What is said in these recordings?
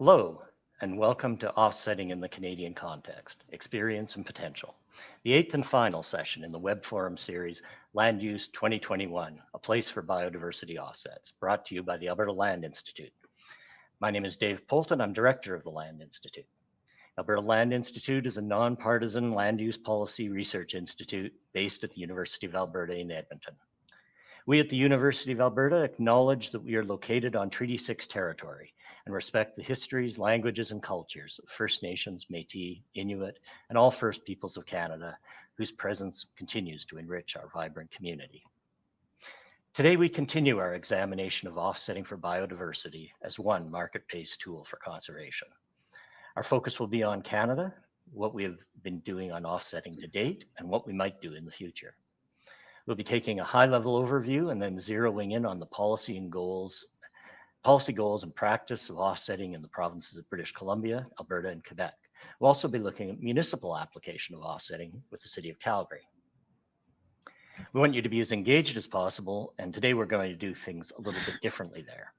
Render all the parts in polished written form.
Hello, and welcome to Offsetting in the Canadian Context, Experience and Potential, the eighth and final session in the web forum series, Land Use 2021, A Place for Biodiversity Offsets, brought to you by the Alberta Land Institute. My name is Dave Poulton. I'm director of the Land Institute. Alberta Land Institute is a nonpartisan land use policy research institute based at the University of Alberta in Edmonton. We at the University of Alberta acknowledge that we are located on Treaty 6 territory and respect the histories, languages, and cultures of First Nations, Métis, Inuit, and all First Peoples of Canada, whose presence continues to enrich our vibrant community. Today, we continue our examination of offsetting for biodiversity as one market-based tool for conservation. Our focus will be on Canada, what we have been doing on offsetting to date, and what we might do in the future. We'll be taking a high-level overview and then zeroing in on the policy goals and practice of offsetting in the provinces of British Columbia, Alberta, and Quebec. We'll also be looking at municipal application of offsetting with the City of Calgary. We want you to be as engaged as possible, and today we're going to do things a little bit differently there.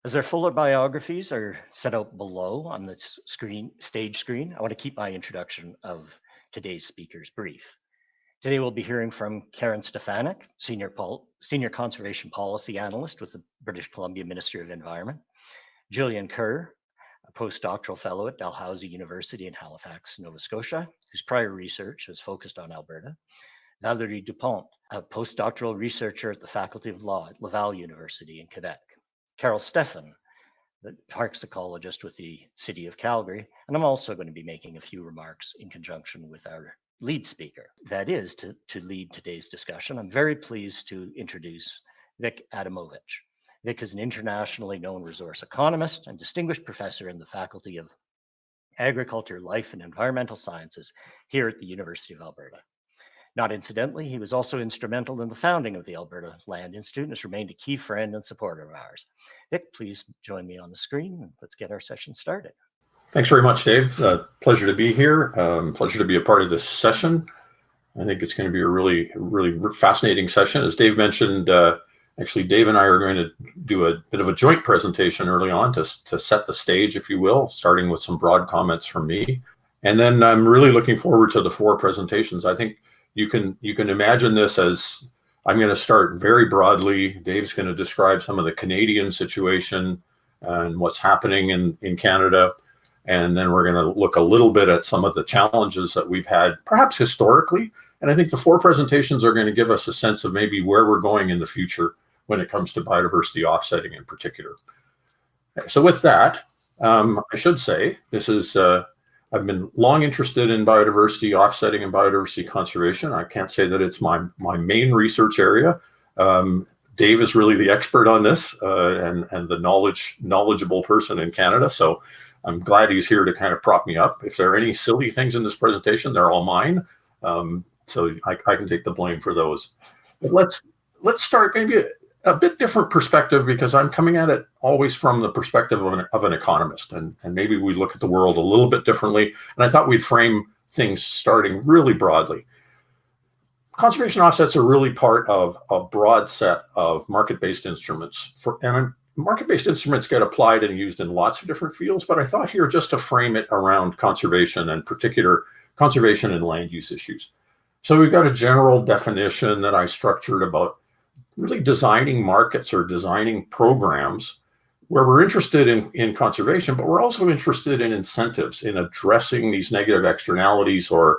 As their fuller biographies are set out below on the stage screen, I want to keep my introduction of today's speakers brief. Today, we'll be hearing from Karen Stefanik, Senior Conservation Policy Analyst with the British Columbia Ministry of Environment, Gillian Kerr, a postdoctoral fellow at Dalhousie University in Halifax, Nova Scotia, whose prior research has focused on Alberta, Valérie Dupont, a postdoctoral researcher at the Faculty of Law at LAVAL University in Quebec, Carol Stephan, the park ecologist with the City of Calgary, and I'm also going to be making a few remarks in conjunction with our lead speaker, that is to lead today's discussion. I'm very pleased to introduce Vic Adamowicz. Vic is an internationally known resource economist and distinguished professor in the Faculty of Agriculture, Life, and Environmental Sciences here at the University of Alberta. Not incidentally, he was also instrumental in the founding of the Alberta Land Institute and has remained a key friend and supporter of ours. Vic, please join me on the screen and let's get our session started. Thanks very much, Dave. Pleasure to be here. Pleasure to be a part of this session. I think it's going to be a really fascinating session. As Dave mentioned, actually, Dave and I are going to do a bit of a joint presentation early on to set the stage, if you will, starting with some broad comments from me. And then I'm really looking forward to the four presentations. I think you can imagine this as I'm going to start very broadly. Dave's going to describe some of the Canadian situation and what's happening in Canada. And then we're going to look a little bit at some of the challenges that we've had, perhaps historically. And I think the four presentations are going to give us a sense of maybe where we're going in the future when it comes to biodiversity offsetting in particular. So with that, I should say, this is, I've been long interested in biodiversity offsetting and biodiversity conservation. I can't say that it's my main research area. Dave is really the expert on this and the knowledgeable person in Canada. So I'm glad he's here to kind of prop me up. If there are any silly things in this presentation, they're all mine. So I can take the blame for those. But let's start maybe a bit different perspective, because I'm coming at it always from the perspective of an economist. And maybe we look at the world a little bit differently. And I thought we'd frame things starting really broadly. Conservation offsets are really part of a broad set of market-based instruments. Market-based instruments get applied and used in lots of different fields, but I thought here just to frame it around conservation, and particular conservation and land use issues. So we've got a general definition that I structured about really designing markets or designing programs where we're interested in conservation, but we're also interested in incentives, in addressing these negative externalities or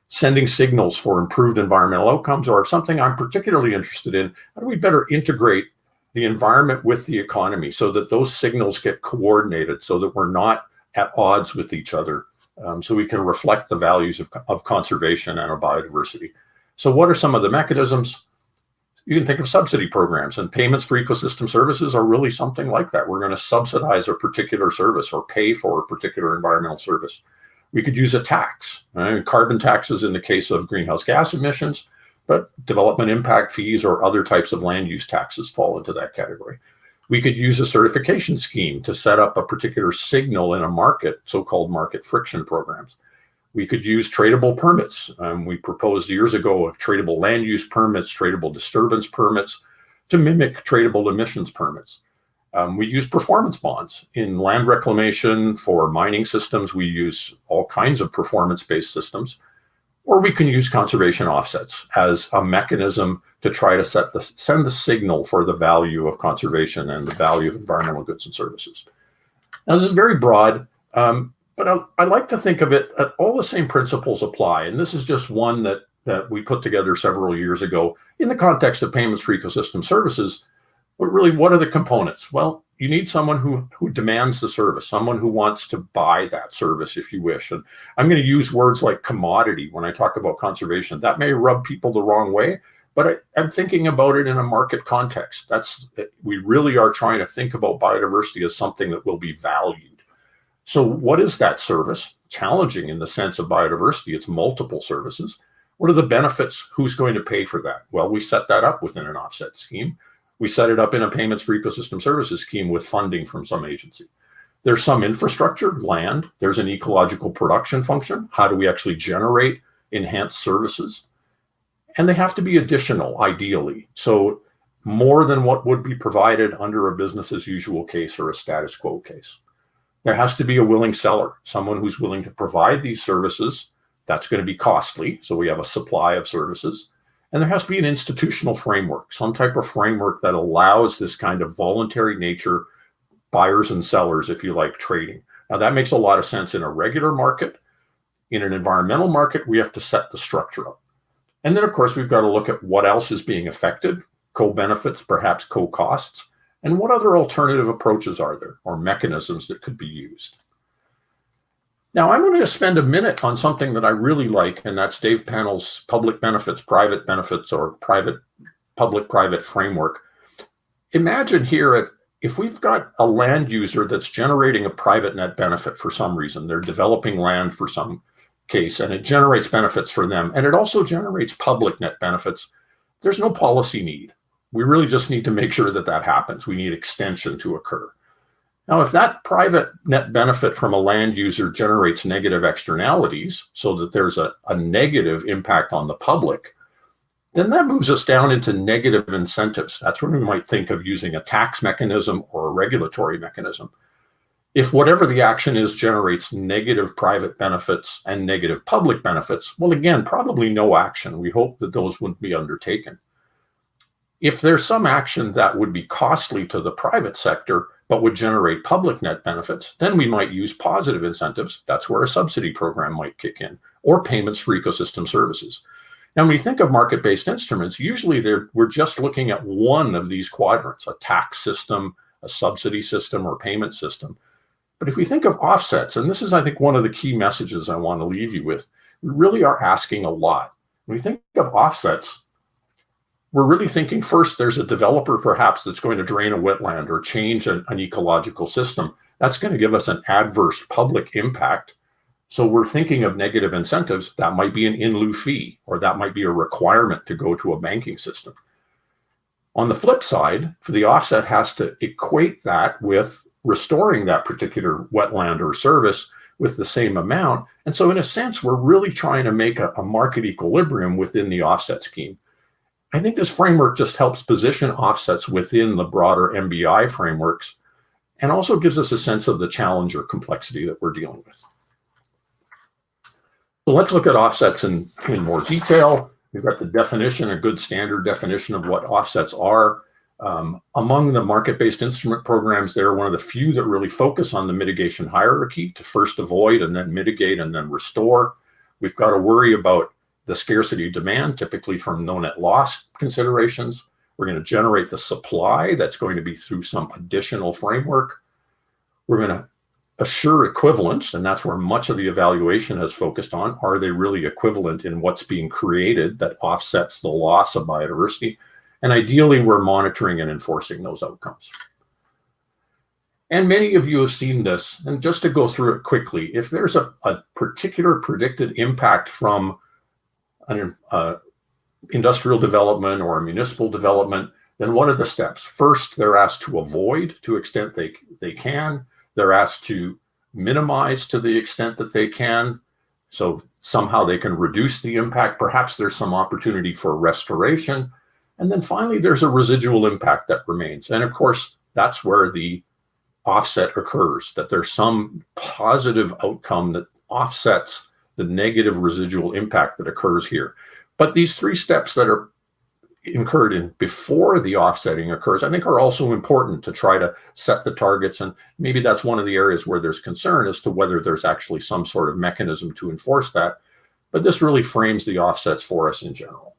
sending signals for improved environmental outcomes, or something I'm particularly interested in, how do we better integrate the environment with the economy so that those signals get coordinated, so that we're not at odds with each other, so we can reflect the values of conservation and of biodiversity. So what are some of the mechanisms? You can think of subsidy programs, and payments for ecosystem services are really something like that. We're going to subsidize a particular service or pay for a particular environmental service. We could use a tax, carbon taxes in the case of greenhouse gas emissions, but development impact fees or other types of land use taxes fall into that category. We could use a certification scheme to set up a particular signal in a market, so-called market friction programs. We could use tradable permits. We proposed years ago tradable land use permits, tradable disturbance permits to mimic tradable emissions permits. We use performance bonds. In land reclamation for mining systems, we use all kinds of performance-based systems, or we can use conservation offsets as a mechanism to try to send the signal for the value of conservation and the value of environmental goods and services. Now, this is very broad, but I like to think of it that all the same principles apply. And this is just one that we put together several years ago in the context of payments for ecosystem services. But really, what are the components? Well, you need someone who demands the service, someone who wants to buy that service, if you wish. And I'm going to use words like commodity when I talk about conservation. That may rub people the wrong way, but I'm thinking about it in a market context. We really are trying to think about biodiversity as something that will be valued. So what is that service? Challenging in the sense of biodiversity, it's multiple services. What are the benefits? Who's going to pay for that? Well, we set that up within an offset scheme. We set it up in a payments for ecosystem services scheme with funding from some agency. There's some infrastructure, land. There's an ecological production function. How do we actually generate enhanced services? And they have to be additional, ideally. So more than what would be provided under a business as usual case or a status quo case. There has to be a willing seller, someone who's willing to provide these services. That's going to be costly. So we have a supply of services. And there has to be an institutional framework, some type of framework that allows this kind of voluntary nature, buyers and sellers, if you like, trading. Now, that makes a lot of sense in a regular market. In an environmental market, we have to set the structure up. And then, of course, we've got to look at what else is being affected, co-benefits, perhaps co-costs, and what other alternative approaches are there or mechanisms that could be used. Now, I'm going to spend a minute on something that I really like, and that's Dave Pennell's public benefits, private benefits, or public-private framework. Imagine here, if we've got a land user that's generating a private net benefit for some reason, they're developing land for some case, and it generates benefits for them, and it also generates public net benefits. There's no policy need. We really just need to make sure that that happens. We need extension to occur. Now, if that private net benefit from a land user generates negative externalities so that there's a negative impact on the public, then that moves us down into negative incentives. That's when we might think of using a tax mechanism or a regulatory mechanism. If whatever the action is generates negative private benefits and negative public benefits, well, again, probably no action. We hope that those wouldn't be undertaken. If there's some action that would be costly to the private sector, but would generate public net benefits, then we might use positive incentives. That's where a subsidy program might kick in, or payments for ecosystem services. Now, when we think of market-based instruments, usually we're just looking at one of these quadrants, a tax system, a subsidy system, or payment system. But if we think of offsets, and this is, I think, one of the key messages I want to leave you with, we really are asking a lot. When we think of offsets, we're really thinking first, there's a developer perhaps that's going to drain a wetland or change an ecological system. That's going to give us an adverse public impact. So we're thinking of negative incentives. That might be an in lieu fee, or that might be a requirement to go to a banking system. On the flip side, for the offset has to equate that with restoring that particular wetland or service with the same amount. And so in a sense, we're really trying to make a market equilibrium within the offset scheme. I think this framework just helps position offsets within the broader MBI frameworks and also gives us a sense of the challenge or complexity that we're dealing with. So let's look at offsets in more detail. We've got the definition, a good standard definition of what offsets are. Among the market-based instrument programs, they're one of the few that really focus on the mitigation hierarchy to first avoid and then mitigate and then restore. We've got to worry about the scarcity of demand, typically from no net loss considerations. We're going to generate the supply that's going to be through some additional framework. We're going to assure equivalence, and that's where much of the evaluation has focused on. Are they really equivalent in what's being created that offsets the loss of biodiversity? And ideally, we're monitoring and enforcing those outcomes. And many of you have seen this, and just to go through it quickly, if there's a particular predicted impact from an industrial development or a municipal development, then what are the steps? First, they're asked to avoid to the extent they can. They're asked to minimize to the extent that they can. So somehow they can reduce the impact. Perhaps there's some opportunity for restoration. And then finally, there's a residual impact that remains. And of course, that's where the offset occurs, that there's some positive outcome that offsets the negative residual impact that occurs here. But these 3 steps that are incurred in before the offsetting occurs, I think are also important to try to set the targets. And maybe that's one of the areas where there's concern as to whether there's actually some sort of mechanism to enforce that. But this really frames the offsets for us in general.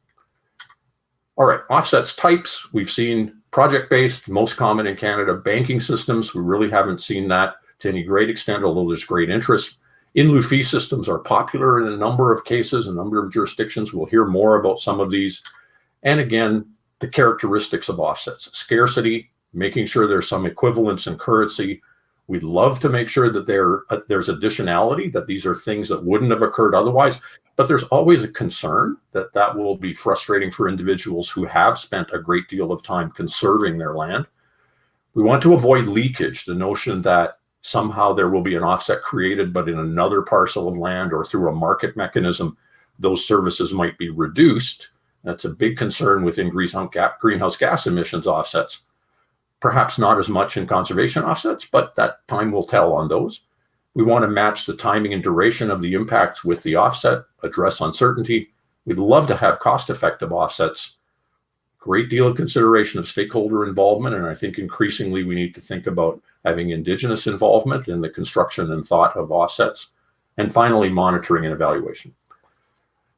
All right, offsets types. We've seen project-based, most common in Canada, banking systems. We really haven't seen that to any great extent, although there's great interest. In lieu fee systems are popular in a number of cases, a number of jurisdictions. We'll hear more about some of these. And again, the characteristics of offsets: scarcity, making sure there's some equivalence in currency. We'd love to make sure that there's additionality, that these are things that wouldn't have occurred otherwise. But there's always a concern that that will be frustrating for individuals who have spent a great deal of time conserving their land. We want to avoid leakage, the notion that somehow there will be an offset created, but in another parcel of land or through a market mechanism, those services might be reduced. That's a big concern within greenhouse gas emissions offsets. Perhaps not as much in conservation offsets, but that time will tell on those. We want to match the timing and duration of the impacts with the offset, address uncertainty. We'd love to have cost-effective offsets. Great deal of consideration of stakeholder involvement, and I think increasingly we need to think about having Indigenous involvement in the construction and thought of offsets. And finally, monitoring and evaluation.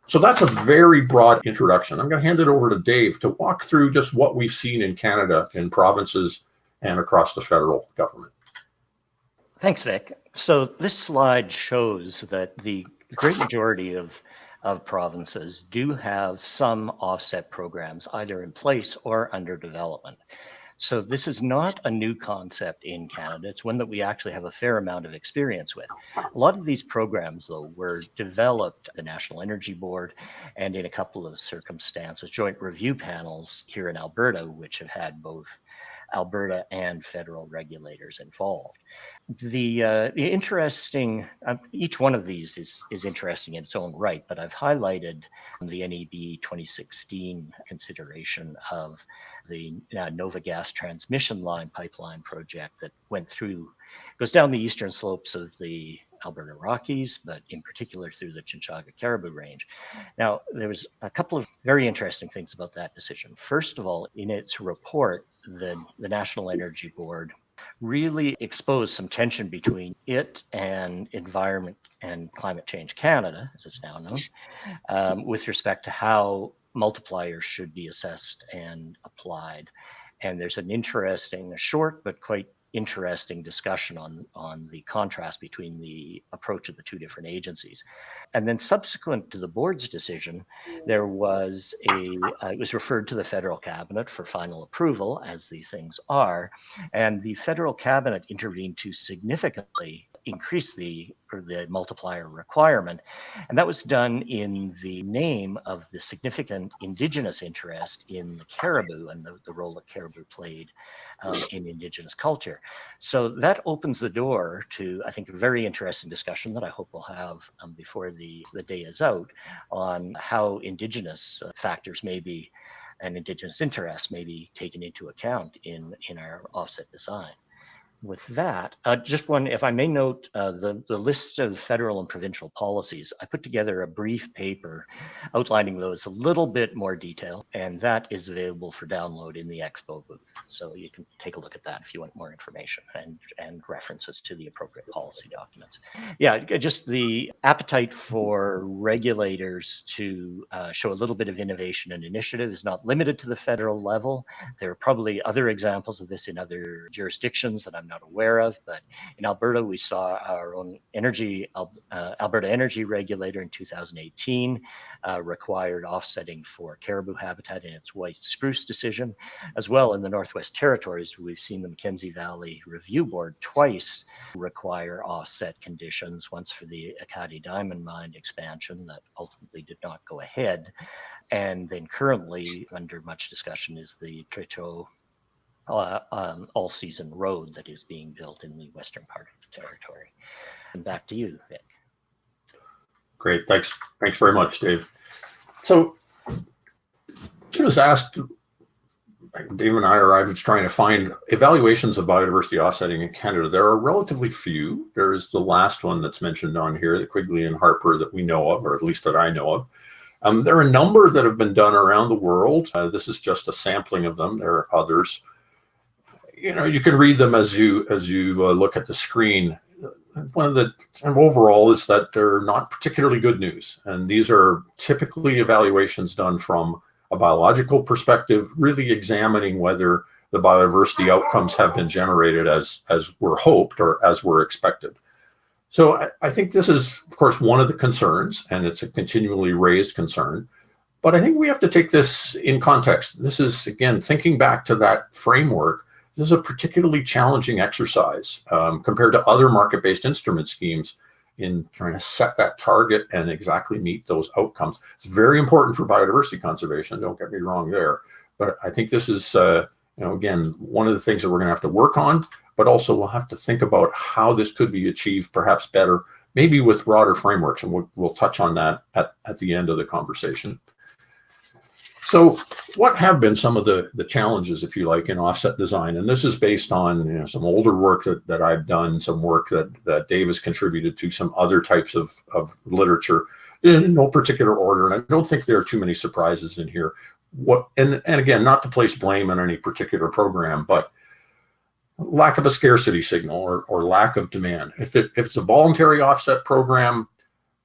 So that's a very broad introduction. I'm going to hand it over to Dave to walk through just what we've seen in Canada, in provinces, and across the federal government. Thanks, Vic. So this slide shows that the great majority of provinces do have some offset programs either in place or under development. So this is not a new concept in Canada. It's one that we actually have a fair amount of experience with. A lot of these programs, though, were developed at the National Energy Board and in a couple of circumstances, joint review panels here in Alberta, which have had both Alberta and federal regulators involved. The interesting, each one of these is interesting in its own right, but I've highlighted the NEB 2016 consideration of the Nova Gas transmission line pipeline project that goes down the eastern slopes of the Alberta Rockies, but in particular through the Chinchaga Caribou Range. Now, there was a couple of very interesting things about that decision. First of all, in its report, the National Energy Board really exposed some tension between it and Environment and Climate Change Canada, as it's now known, with respect to how multipliers should be assessed and applied. And there's an interesting, short but quite interesting discussion on the contrast between the approach of the two different agencies. And then subsequent to the board's decision, there was it was referred to the federal cabinet for final approval, as these things are, and the federal cabinet intervened to significantly increase the multiplier requirement. And that was done in the name of the significant Indigenous interest in the caribou and the role that caribou played in Indigenous culture. So that opens the door to, I think, a very interesting discussion that I hope we'll have before the day is out on how Indigenous factors may be and Indigenous interests may be taken into account in our offset design. With that, just one, if I may note, the list of federal and provincial policies, I put together a brief paper outlining those a little bit more detail, and that is available for download in the Expo booth. So you can take a look at that if you want more information and references to the appropriate policy documents. Yeah, just the appetite for regulators to show a little bit of innovation and initiative is not limited to the federal level. There are probably other examples of this in other jurisdictions that I'm not aware of, but in Alberta, we saw our own Alberta Energy Regulator in 2018 required offsetting for caribou habitat in its white spruce decision. As well, in the Northwest Territories, we've seen the Mackenzie Valley Review Board twice require offset conditions, once for the Acadie Diamond Mine expansion that ultimately did not go ahead. And then currently under much discussion is the Territorial all-season road that is being built in the western part of the territory. And back to you, Vic. Great, thanks very much, Dave. So, Jim has asked Dave and I are trying to find evaluations of biodiversity offsetting in Canada. There are relatively few. There is the last one that's mentioned on here, the Quigley and Harper, that we know of, or at least that I know of. There are a number that have been done around the world. This is just a sampling of them. There are others. You can read them as you look at the screen. One of the overall is that they're not particularly good news. And these are typically evaluations done from a biological perspective, really examining whether the biodiversity outcomes have been generated as were hoped or as were expected. So I think this is, of course, one of the concerns, and it's a continually raised concern. But I think we have to take this in context. This is, again, thinking back to that framework. This is a particularly challenging exercise compared to other market-based instrument schemes in trying to set that target and exactly meet those outcomes. It's very important for biodiversity conservation, don't get me wrong there. But I think this is, again, one of the things that we're going to have to work on, but also we'll have to think about how this could be achieved perhaps better, maybe with broader frameworks, and we'll touch on that at the end of the conversation. So what have been some of the challenges, if you like, in offset design? And this is based on some older work that I've done, some work that Dave has contributed to, some other types of literature in no particular order. And I don't think there are too many surprises in here. And again, not to place blame on any particular program, but lack of a scarcity signal or lack of demand. If it's a voluntary offset program,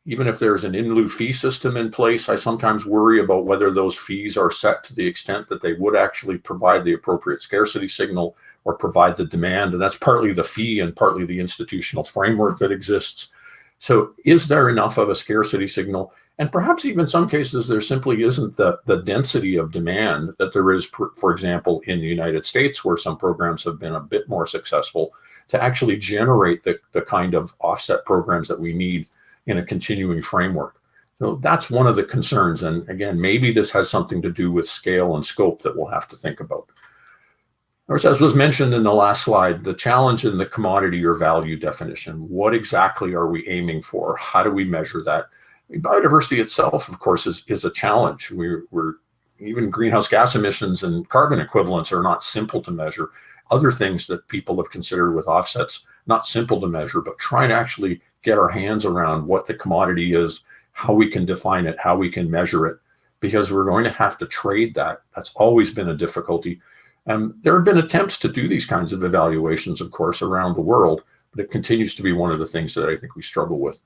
even if there's an in lieu fee system in place, I sometimes worry about whether those fees are set to the extent that they would actually provide the appropriate scarcity signal or provide the demand. And that's partly the fee and partly the institutional framework that exists. So is there enough of a scarcity signal? And perhaps even some cases, there simply isn't the density of demand that there is, for example, in the United States, where some programs have been a bit more successful to actually generate the kind of offset programs that we need in a continuing framework. So that's one of the concerns. And again, maybe this has something to do with scale and scope that we'll have to think about. Of course, as was mentioned in the last slide, the challenge in the commodity or value definition. What exactly are we aiming for? How do we measure that? Biodiversity itself, of course, is a challenge. We're even greenhouse gas emissions and carbon equivalents are not simple to measure. Other things that people have considered with offsets, not simple to measure, but trying to actually get our hands around what the commodity is, how we can define it, how we can measure it, because we're going to have to trade that. That's always been a difficulty. There have been attempts to do these kinds of evaluations, of course, around the world, but it continues to be one of the things that I think we struggle with.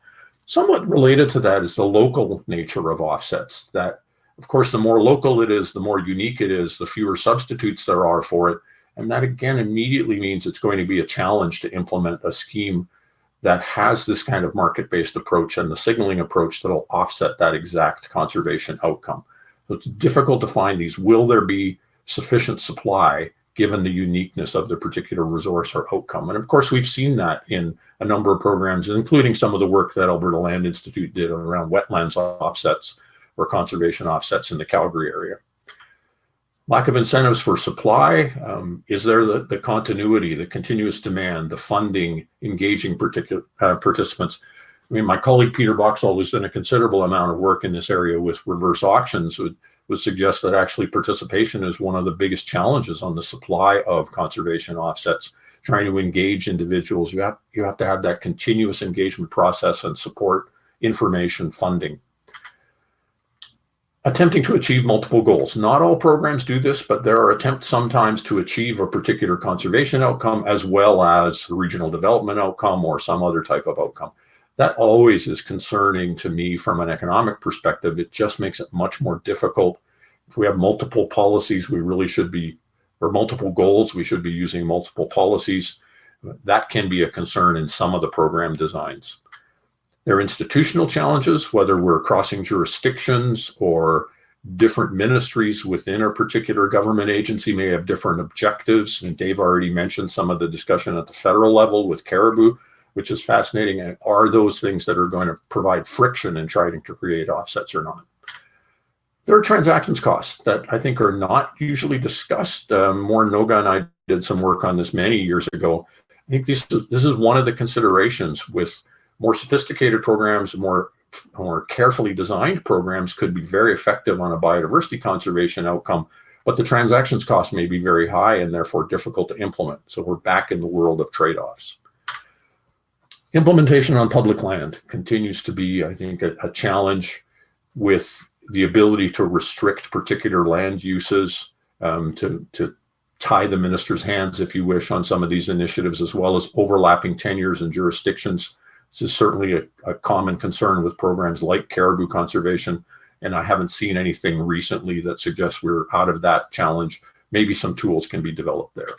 Somewhat related to that is the local nature of offsets. That, of course, the more local it is, the more unique it is, the fewer substitutes there are for it. And that, again, immediately means it's going to be a challenge to implement a scheme that has this kind of market-based approach and the signaling approach that will offset that exact conservation outcome. So it's difficult to find these. Will there be sufficient supply given the uniqueness of the particular resource or outcome? And of course, we've seen that in a number of programs, including some of the work that Alberta Land Institute did around wetlands offsets or conservation offsets in the Calgary area. Lack of incentives for supply. Is there the continuity, the continuous demand, the funding, engaging particular participants? I mean, my colleague Peter Boxall has done a considerable amount of work in this area with reverse auctions, would suggest that actually participation is one of the biggest challenges on the supply of conservation offsets. Trying to engage individuals, you have to have that continuous engagement process and support, information, funding. Attempting to achieve multiple goals. Not all programs do this, but there are attempts sometimes to achieve a particular conservation outcome as well as the regional development outcome or some other type of outcome. That always is concerning to me from an economic perspective. It just makes it much more difficult. If we have multiple policies, we really should be, or multiple goals, we should be using multiple policies. That can be a concern in some of the program designs. There are institutional challenges, whether we're crossing jurisdictions or different ministries within a particular government agency may have different objectives. And Dave already mentioned some of the discussion at the federal level with caribou, which is fascinating. And are those things that are going to provide friction in trying to create offsets or not? There are transactions costs that I think are not usually discussed. Maureen Noga and I did some work on this many years ago. I think this is one of the considerations with more sophisticated programs, more carefully designed programs could be very effective on a biodiversity conservation outcome, but the transactions cost may be very high and therefore difficult to implement. So we're back in the world of trade-offs. Implementation on public land continues to be, I think, a challenge with the ability to restrict particular land uses, to tie the minister's hands, if you wish, on some of these initiatives, as well as overlapping tenures and jurisdictions. This is certainly a common concern with programs like caribou conservation, and I haven't seen anything recently that suggests we're out of that challenge. Maybe some tools can be developed there.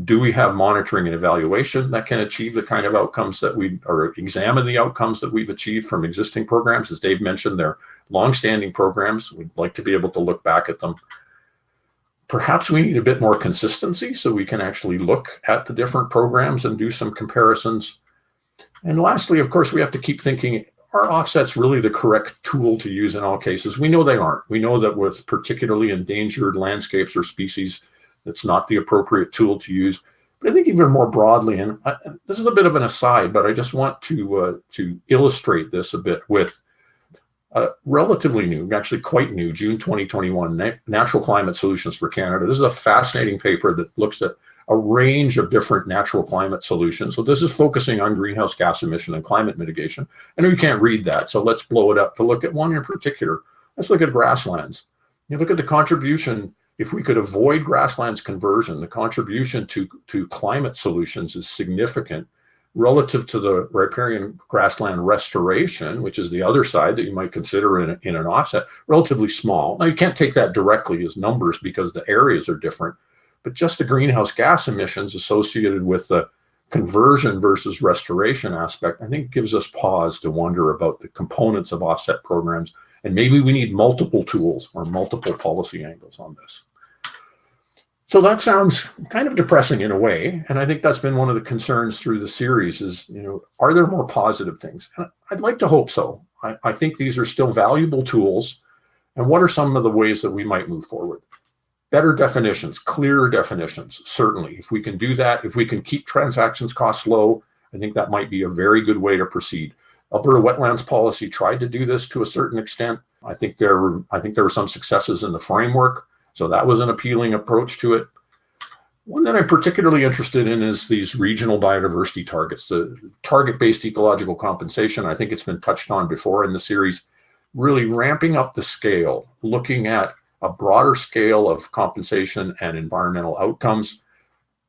Do we have monitoring and evaluation that can achieve the kind of outcomes that or examine the outcomes that we've achieved from existing programs? As Dave mentioned, they're long-standing programs. We'd like to be able to look back at them. Perhaps we need a bit more consistency so we can actually look at the different programs and do some comparisons. And lastly, of course, we have to keep thinking, are offsets really the correct tool to use in all cases? We know they aren't. We know that with particularly endangered landscapes or species, that's not the appropriate tool to use. But I think even more broadly, and this is a bit of an aside, but I just want to illustrate this a bit with relatively new, actually quite new, June 2021, Natural Climate Solutions for Canada. This is a fascinating paper that looks at a range of different natural climate solutions. So this is focusing on greenhouse gas emission and climate mitigation. I know you can't read that, so let's blow it up to look at one in particular. Let's look at grasslands. You look at the contribution. If we could avoid grasslands conversion, the contribution to climate solutions is significant relative to the riparian grassland restoration, which is the other side that you might consider in an offset, relatively small. Now, you can't take that directly as numbers because the areas are different, but just the greenhouse gas emissions associated with the conversion versus restoration aspect, I think gives us pause to wonder about the components of offset programs. And maybe we need multiple tools or multiple policy angles on this. So that sounds kind of depressing in a way. And I think that's been one of the concerns through the series is, are there more positive things? And I'd like to hope so. I think these are still valuable tools. And what are some of the ways that we might move forward? Better definitions, clearer definitions, certainly. If we can do that, if we can keep transactions costs low, I think that might be a very good way to proceed. Alberta wetlands policy tried to do this to a certain extent. I think there were some successes in the framework, so that was an appealing approach to it. One that I'm particularly interested in is these regional biodiversity targets, the target-based ecological compensation. I think it's been touched on before in the series, really ramping up the scale, looking at a broader scale of compensation and environmental outcomes,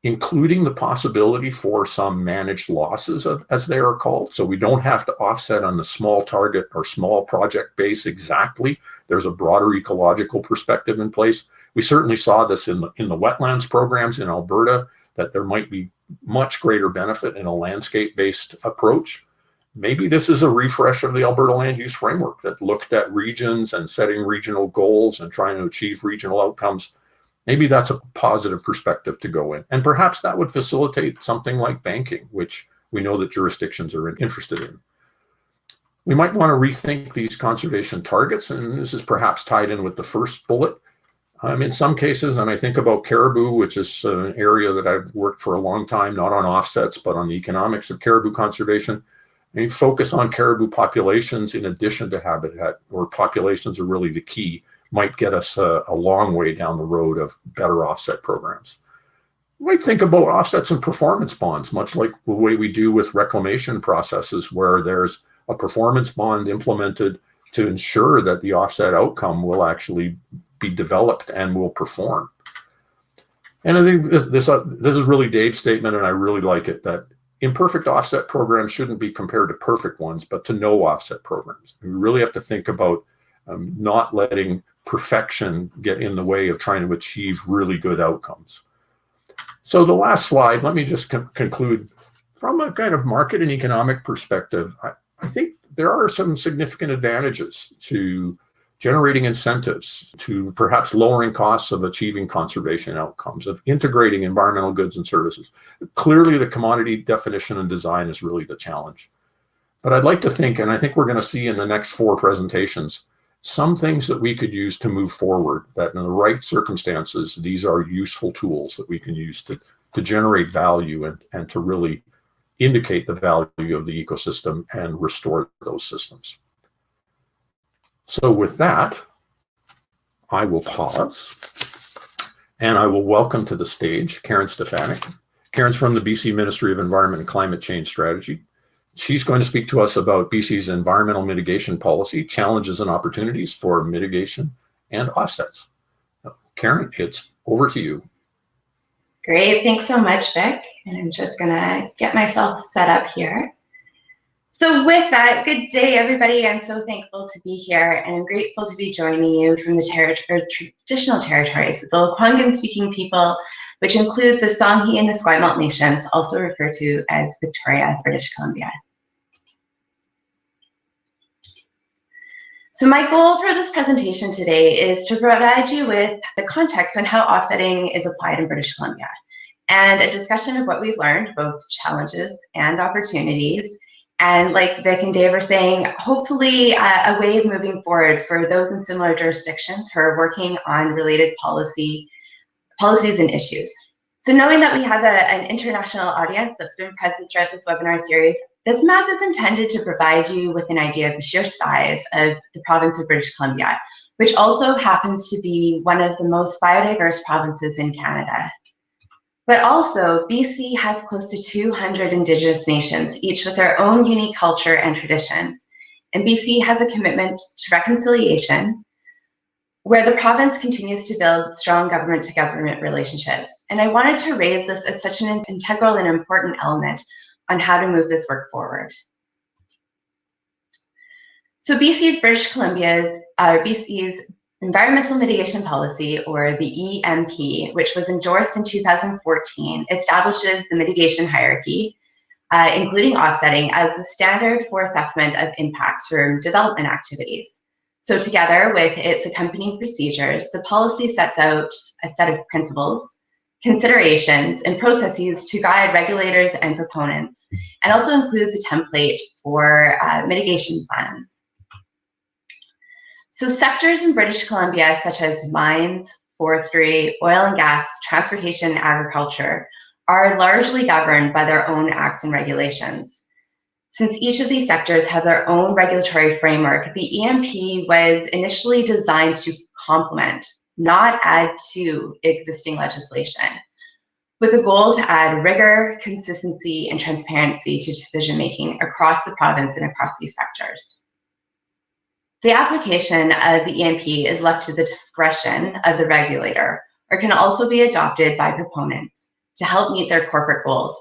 including the possibility for some managed losses, as they are called. So we don't have to offset on the small target or small project base exactly. There's a broader ecological perspective in place. We certainly saw this in the wetlands programs in Alberta, that there might be much greater benefit in a landscape-based approach. Maybe this is a refresh of the Alberta land use framework that looked at regions and setting regional goals and trying to achieve regional outcomes. Maybe that's a positive perspective to go in. And perhaps that would facilitate something like banking, which we know that jurisdictions are interested in. We might want to rethink these conservation targets, and this is perhaps tied in with the first bullet. In some cases, and I think about caribou, which is an area that I've worked for a long time, not on offsets, but on the economics of caribou conservation. And focus on caribou populations in addition to habitat, where populations are really the key, might get us a long way down the road of better offset programs. We might think about offsets and performance bonds, much like the way we do with reclamation processes, where there's a performance bond implemented to ensure that the offset outcome will actually be developed and will perform. And I think this is really Dave's statement, and I really like it, that imperfect offset programs shouldn't be compared to perfect ones, but to no offset programs. We really have to think about not letting perfection get in the way of trying to achieve really good outcomes. So the last slide, let me just conclude from a kind of market and economic perspective. I think there are some significant advantages to generating incentives, to perhaps lowering costs of achieving conservation outcomes, of integrating environmental goods and services. Clearly, the commodity definition and design is really the challenge. But I'd like to think, and I think we're going to see in the next 4 presentations, some things that we could use to move forward, that in the right circumstances, these are useful tools that we can use to generate value and to really indicate the value of the ecosystem and restore those systems. So with that, I will pause And I will welcome to the stage Karen Stefanik. Karen's from the BC Ministry of Environment and Climate Change Strategy. She's going to speak to us about BC's environmental mitigation policy, challenges and opportunities for mitigation and offsets. Karen, it's over to you. Great, thanks so much, Vic. And I'm just gonna get myself set up here. So with that, good day, everybody. I'm so thankful to be here, and I'm grateful to be joining you from the traditional territories, the Lekwungen-speaking people, which include the Songhe and the Esquimalt nations, also referred to as Victoria, British Columbia. So my goal for this presentation today is to provide you with the context on how offsetting is applied in British Columbia, and a discussion of what we've learned, both challenges and opportunities, and like Vic and Dave are saying, hopefully a way of moving forward for those in similar jurisdictions who are working on related policies and issues. So knowing that we have an international audience that's been present throughout this webinar series, this map is intended to provide you with an idea of the sheer size of the province of British Columbia, which also happens to be one of the most biodiverse provinces in Canada. But also, BC has close to 200 Indigenous nations, each with their own unique culture and traditions. And BC has a commitment to reconciliation, where the province continues to build strong government-to-government relationships. And I wanted to raise this as such an integral and important element on how to move this work forward. So BC's Environmental Mitigation Policy, or the EMP, which was endorsed in 2014, establishes the mitigation hierarchy, including offsetting, as the standard for assessment of impacts from development activities. So together with its accompanying procedures, the policy sets out a set of principles, considerations, and processes to guide regulators and proponents, and also includes a template for mitigation plans. So sectors in British Columbia, such as mines, forestry, oil and gas, transportation, and agriculture, are largely governed by their own acts and regulations. Since each of these sectors have their own regulatory framework, the EMP was initially designed to complement, not add to, existing legislation, with a goal to add rigor, consistency, and transparency to decision-making across the province and across these sectors. The application of the EMP is left to the discretion of the regulator, or can also be adopted by proponents to help meet their corporate goals.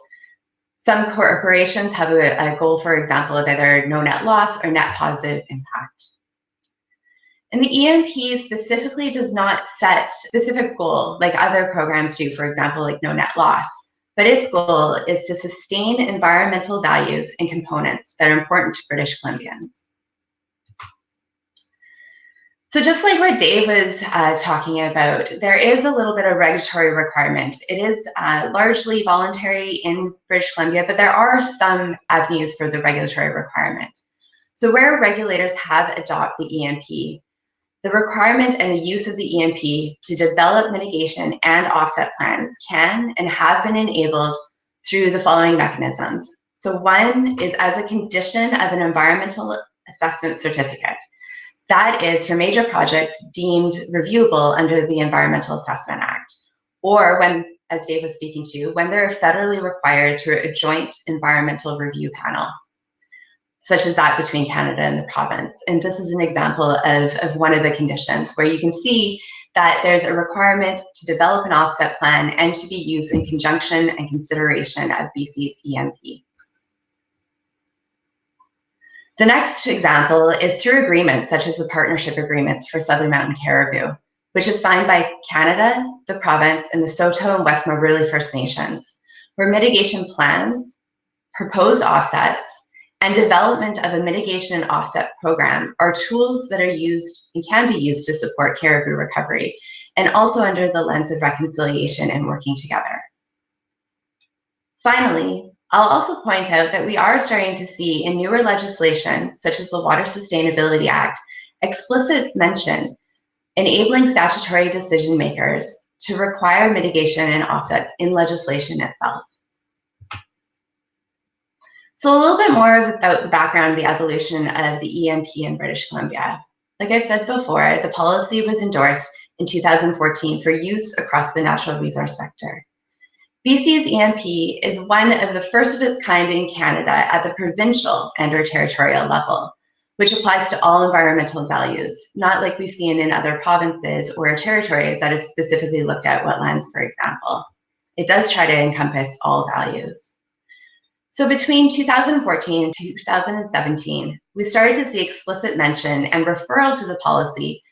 Some corporations have a goal, for example, of either no net loss or net positive impact. And the EMP specifically does not set specific goal like other programs do, for example, like no net loss, but its goal is to sustain environmental values and components that are important to British Columbians. So just like what Dave was talking about, there is a little bit of regulatory requirement. It is largely voluntary in British Columbia, but there are some avenues for the regulatory requirement. So where regulators have adopted the EMP, the requirement and the use of the EMP to develop mitigation and offset plans can and have been enabled through the following mechanisms. So one is as a condition of an environmental assessment certificate. That is for major projects deemed reviewable under the Environmental Assessment Act, or when, as Dave was speaking to, when they're federally required through a joint environmental review panel, such as that between Canada and the province. And this is an example of one of the conditions where you can see that there's a requirement to develop an offset plan and to be used in conjunction and consideration of BC's EMP. The next example is through agreements such as the partnership agreements for Southern Mountain caribou, which is signed by Canada, the province, and the Saulteaux and West Mobile First Nations, where mitigation plans, proposed offsets, and development of a mitigation and offset program are tools that are used and can be used to support caribou recovery, and also under the lens of reconciliation and working together. Finally, I'll also point out that we are starting to see in newer legislation, such as the Water Sustainability Act, explicit mention enabling statutory decision makers to require mitigation and offsets in legislation itself. So a little bit more about the background of the evolution of the EMP in British Columbia. Like I've said before, the policy was endorsed in 2014 for use across the natural resource sector. BC's EMP is one of the first of its kind in Canada at the provincial and/or territorial level, which applies to all environmental values, not like we've seen in other provinces or territories that have specifically looked at wetlands, for example. It does try to encompass all values. So between 2014 and 2017, we started to see explicit mention and referral to the policy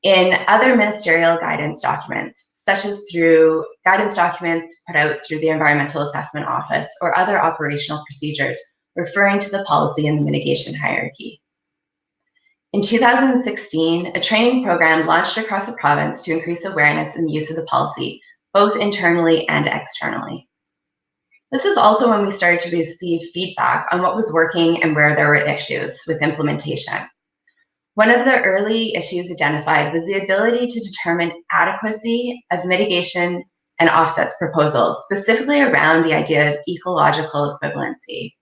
in other ministerial guidance documents, such as through guidance documents put out through the Environmental Assessment Office or other operational procedures referring to the policy and the mitigation hierarchy. In 2016, a training program launched across the province to increase awareness and use of the policy, both internally and externally. This is also when we started to receive feedback on what was working and where there were issues with implementation. One of the early issues identified was the ability to determine adequacy of mitigation and offsets proposals, specifically around the idea of ecological equivalency.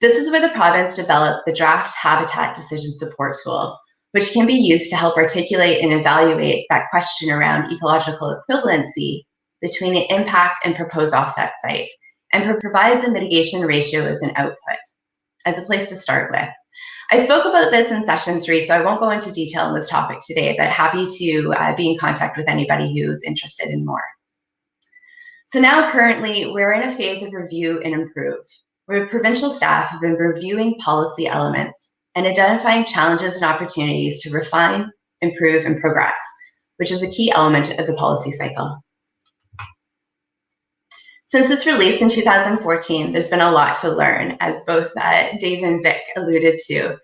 This is where the province developed the draft habitat decision support tool, which can be used to help articulate and evaluate that question around ecological equivalency between the impact and proposed offset site, and provides a mitigation ratio as an output, as a place to start with. I spoke about this in session 3, so I won't go into detail on this topic today, but happy to be in contact with anybody who's interested in more. So now currently we're in a phase of review and improve, where provincial staff have been reviewing policy elements and identifying challenges and opportunities to refine, improve, and progress, which is a key element of the policy cycle. Since its release in 2014, there's been a lot to learn, as both Dave and Vic alluded to,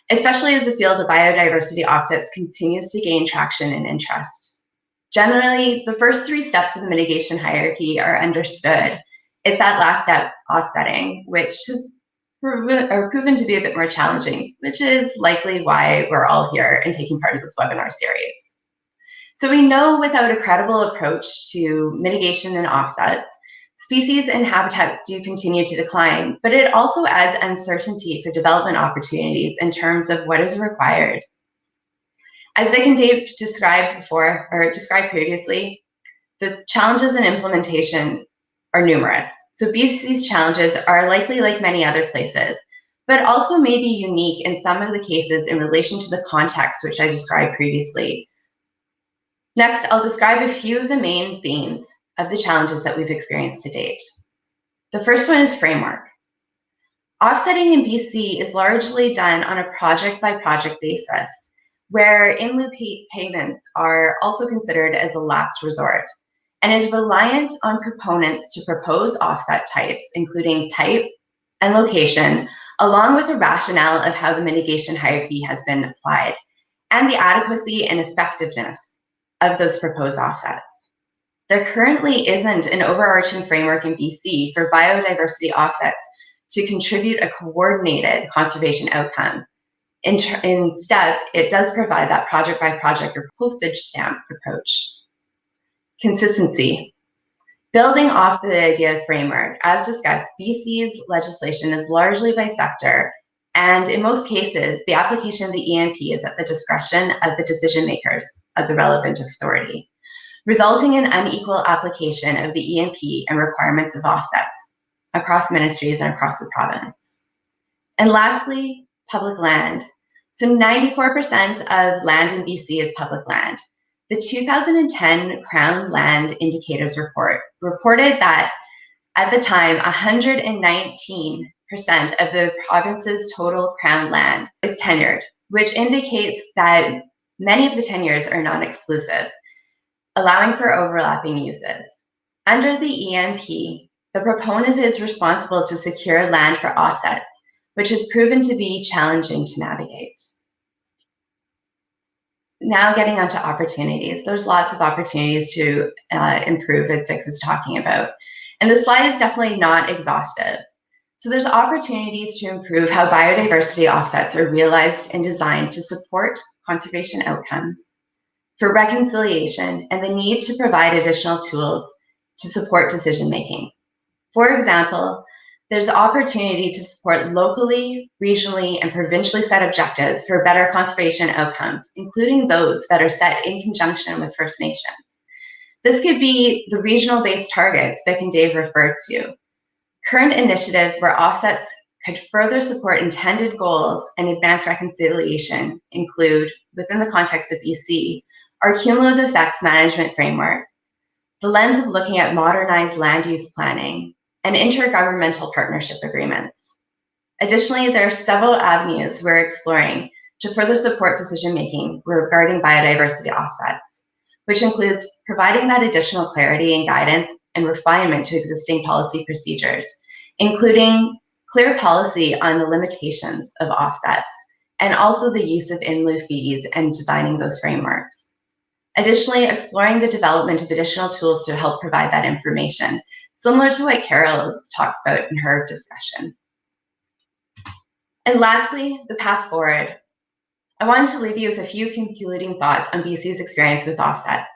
especially as the field of biodiversity offsets continues to gain traction and interest. Generally, the first 3 steps of the mitigation hierarchy are understood. It's that last step, offsetting, which has proven to be a bit more challenging, which is likely why we're all here and taking part of this webinar series. So we know without a credible approach to mitigation and offsets, species and habitats do continue to decline, but it also adds uncertainty for development opportunities in terms of what is required. As Vic and Dave described previously, the challenges in implementation are numerous. So BC's challenges are likely like many other places, but also may be unique in some of the cases in relation to the context which I described previously. Next, I'll describe a few of the main themes of the challenges that we've experienced to date. The first one is framework. Offsetting in BC is largely done on a project-by-project basis, where in-lieu payments are also considered as a last resort, and is reliant on proponents to propose offset types, including type and location, along with a rationale of how the mitigation hierarchy has been applied, and the adequacy and effectiveness of those proposed offsets. There currently isn't an overarching framework in BC for biodiversity offsets to contribute a coordinated conservation outcome. Instead, it does provide that project-by-project or postage stamp approach. Consistency. Building off the idea of framework, as discussed, BC's legislation is largely by sector, and in most cases, the application of the EMP is at the discretion of the decision makers of the relevant authority, resulting in unequal application of the EMP and requirements of offsets across ministries and across the province. And lastly, public land. So 94% of land in BC is public land. The 2010 Crown Land Indicators Report reported that at the time, 119% of the province's total Crown land is tenured, which indicates that many of the tenures are non-exclusive, allowing for overlapping uses. Under the EMP, the proponent is responsible to secure land for offsets, which has proven to be challenging to navigate. Now getting onto opportunities. There's lots of opportunities to improve, as Vic was talking about. And the slide is definitely not exhaustive. So there's opportunities to improve how biodiversity offsets are realized and designed to support conservation outcomes, for reconciliation, and the need to provide additional tools to support decision-making. For example, there's opportunity to support locally, regionally, and provincially set objectives for better conservation outcomes, including those that are set in conjunction with First Nations. This could be the regional-based targets Vic and Dave referred to. Current initiatives where offsets could further support intended goals and advance reconciliation include, within the context of BC, our cumulative effects management framework, the lens of looking at modernized land use planning, and intergovernmental partnership agreements. Additionally, there are several avenues we're exploring to further support decision-making regarding biodiversity offsets, which includes providing that additional clarity and guidance and refinement to existing policy procedures, including clear policy on the limitations of offsets, and also the use of in-lieu fees and designing those frameworks. Additionally, exploring the development of additional tools to help provide that information, similar to what Carol talks about in her discussion. And lastly, the path forward. I wanted to leave you with a few concluding thoughts on BC's experience with offsets.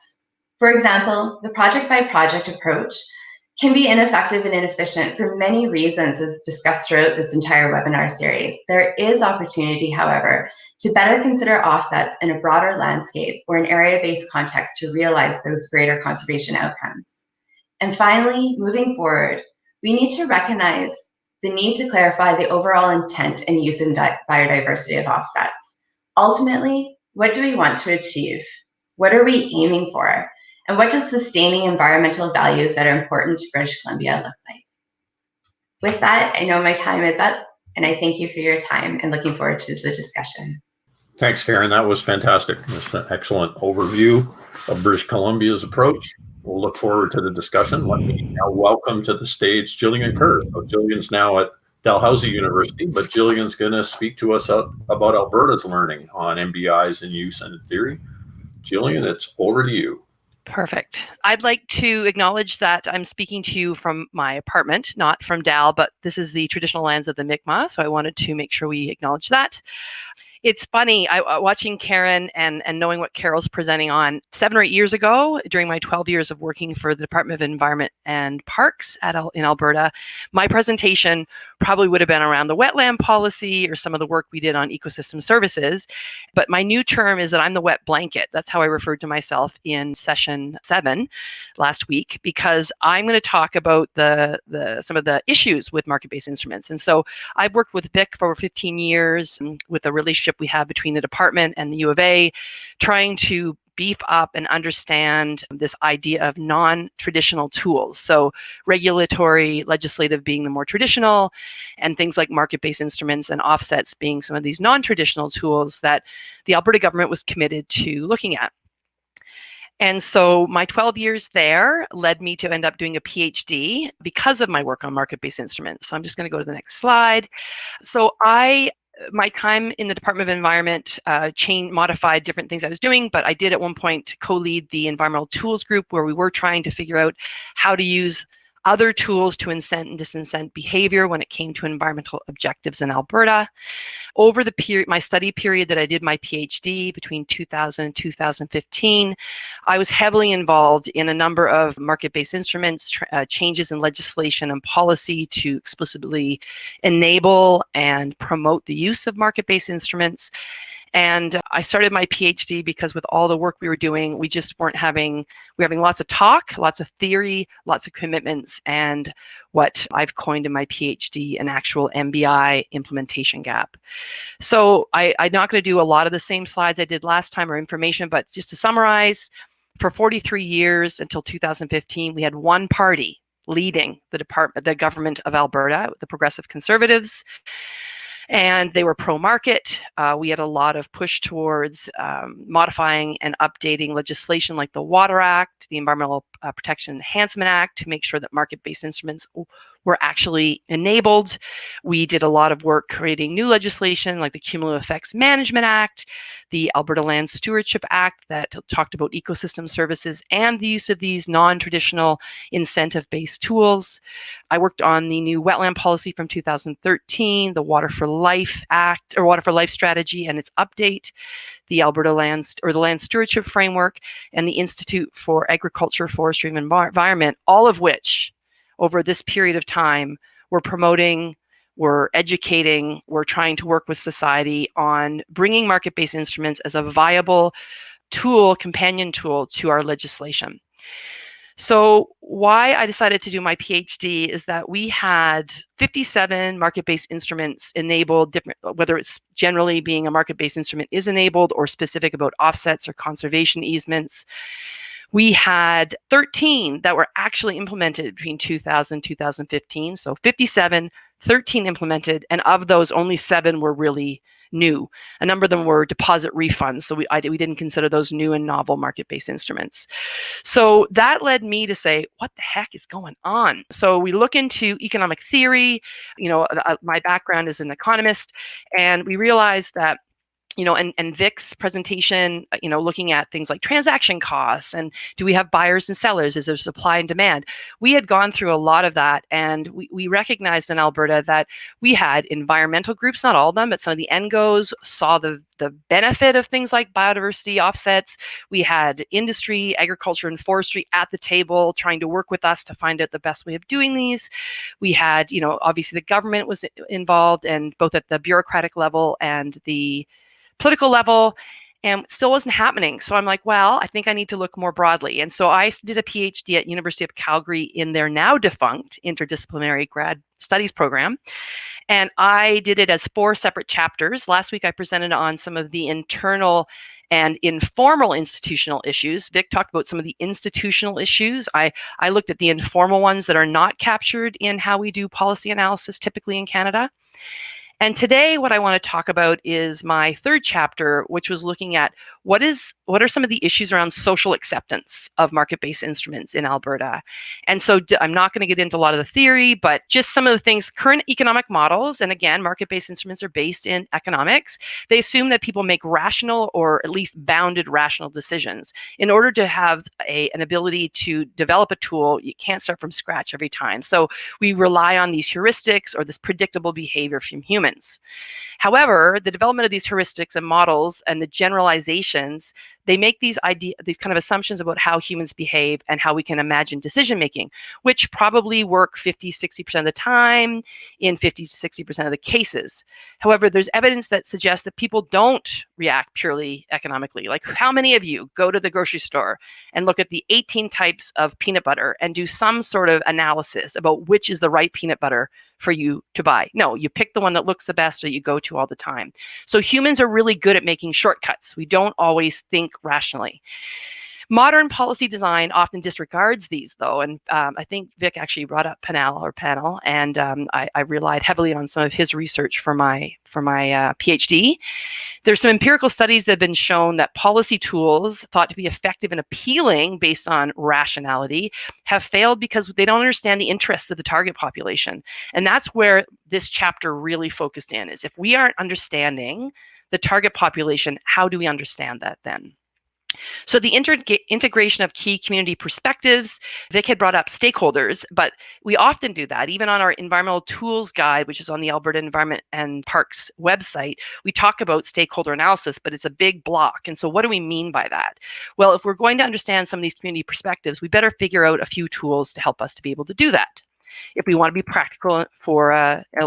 For example, the project-by-project approach can be ineffective and inefficient for many reasons, as discussed throughout this entire webinar series. There is opportunity, however, to better consider offsets in a broader landscape or an area-based context to realize those greater conservation outcomes. And finally, moving forward, we need to recognize the need to clarify the overall intent and use in biodiversity of offsets. Ultimately, what do we want to achieve? What are we aiming for? And what does sustaining environmental values that are important to British Columbia look like? With that, I know my time is up, and I thank you for your time and looking forward to the discussion. Thanks, Karen. That was fantastic. That's an excellent overview of British Columbia's approach. We'll look forward to the discussion. Let me now welcome to the stage Jillian Kerr. So Jillian's now at Dalhousie University, but Jillian's going to speak to us about Alberta's learning on MBIs in use and in theory. Jillian, it's over to you. Perfect. I'd like to acknowledge that I'm speaking to you from my apartment, not from Dal, but this is the traditional lands of the Mi'kmaq, so I wanted to make sure we acknowledge that. It's funny, watching Karen and knowing what Carol's presenting on 7 or 8 years ago, during my 12 years of working for the Department of Environment and Parks in Alberta, my presentation probably would have been around the wetland policy or some of the work we did on ecosystem services. But my new term is that I'm the wet blanket. That's how I referred to myself in session 7 last week, because I'm going to talk about some of the issues with market-based instruments. And so I've worked with Vic for over 15 years with the relationship we have between the department and the U of A, trying to beef up and understand this idea of non-traditional tools. So regulatory, legislative being the more traditional, and things like market-based instruments and offsets being some of these non-traditional tools that the Alberta government was committed to looking at. And so my 12 years there led me to end up doing a PhD because of my work on market-based instruments. So I'm just going to go to the next slide. So my time in the Department of Environment modified different things I was doing, but I did at one point co-lead the environmental tools group, where we were trying to figure out how to use other tools to incent and disincent behavior when it came to environmental objectives in Alberta. Over the period, my study period that I did my PhD between 2000 and 2015, I was heavily involved in a number of market-based instruments, changes in legislation and policy to explicitly enable and promote the use of market-based instruments. And I started my PhD because with all the work we were doing, we were having lots of talk, lots of theory, lots of commitments, and what I've coined in my PhD, an actual MBI implementation gap. So I'm not going to do a lot of the same slides I did last time or information, but just to summarize, for 43 years until 2015, we had one party leading the government of Alberta, the Progressive Conservatives. And they were pro-market. We had a lot of push towards modifying and updating legislation like the Water Act, the Environmental Protection Enhancement Act, to make sure that market-based instruments were actually enabled. We did a lot of work creating new legislation like the Cumulative Effects Management Act, the Alberta Land Stewardship Act that talked about ecosystem services and the use of these non-traditional incentive-based tools. I worked on the new wetland policy from 2013, the Water for Life Act, or Water for Life strategy and its update, the Alberta Land Stewardship Framework, and the Institute for Agriculture, Forestry, and Environment, all of which over this period of time we're promoting, we're educating, we're trying to work with society on bringing market-based instruments as a viable tool, companion tool to our legislation. So why I decided to do my PhD is that we had 57 market-based instruments enabled, different, whether it's generally being a market-based instrument is enabled or specific about offsets or conservation easements. We had 13 that were actually implemented between 2000 and 2015. So 57, 13 implemented, and of those, only 7 were really new. A number of them were deposit refunds, so we didn't consider those new and novel market-based instruments. So that led me to say, what the heck is going on? So we look into economic theory. My background is an economist, and we realized that and Vic's presentation, looking at things like transaction costs and do we have buyers and sellers? Is there supply and demand? We had gone through a lot of that, and we recognized in Alberta that we had environmental groups, not all of them, but some of the NGOs saw the benefit of things like biodiversity offsets. We had industry, agriculture, and forestry at the table trying to work with us to find out the best way of doing these. We had, obviously the government was involved, and both at the bureaucratic level and the political level, and still wasn't happening. So I'm like, well, I think I need to look more broadly. And so I did a PhD at University of Calgary in their now defunct interdisciplinary grad studies program. And I did it as 4 separate chapters. Last week I presented on some of the internal and informal institutional issues. Vic talked about some of the institutional issues. I looked at the informal ones that are not captured in how we do policy analysis typically in Canada. And today, what I want to talk about is my 3rd chapter, which was looking at what are some of the issues around social acceptance of market-based instruments in Alberta. And so I'm not going to get into a lot of the theory, but just some of the things, current economic models, and again, market-based instruments are based in economics. They assume that people make rational or at least bounded rational decisions. In order to have an ability to develop a tool, you can't start from scratch every time. So we rely on these heuristics or this predictable behavior from humans. However, the development of these heuristics and models and the generalizations, they make these kind of assumptions about how humans behave and how we can imagine decision making, which probably work 50-60% of the time in 50-60% of the cases. However, there's evidence that suggests that people don't react purely economically. Like, how many of you go to the grocery store and look at the 18 types of peanut butter and do some sort of analysis about which is the right peanut butter for you to buy? No, you pick the one that looks the best or you go to all the time. So humans are really good at making shortcuts. We don't always think rationally. Modern policy design often disregards these, though, and I think Vic actually brought up panel, and I relied heavily on some of his research for my PhD. There's some empirical studies that have been shown that policy tools thought to be effective and appealing based on rationality have failed because they don't understand the interests of the target population. And that's where this chapter really focused in, is if we aren't understanding the target population, how do we understand that then? So the integration of key community perspectives, Vic had brought up stakeholders, but we often do that. Even on our environmental tools guide, which is on the Alberta Environment and Parks website, we talk about stakeholder analysis, but it's a big block. And so what do we mean by that? Well, if we're going to understand some of these community perspectives, we better figure out a few tools to help us to be able to do that, if we want to be practical for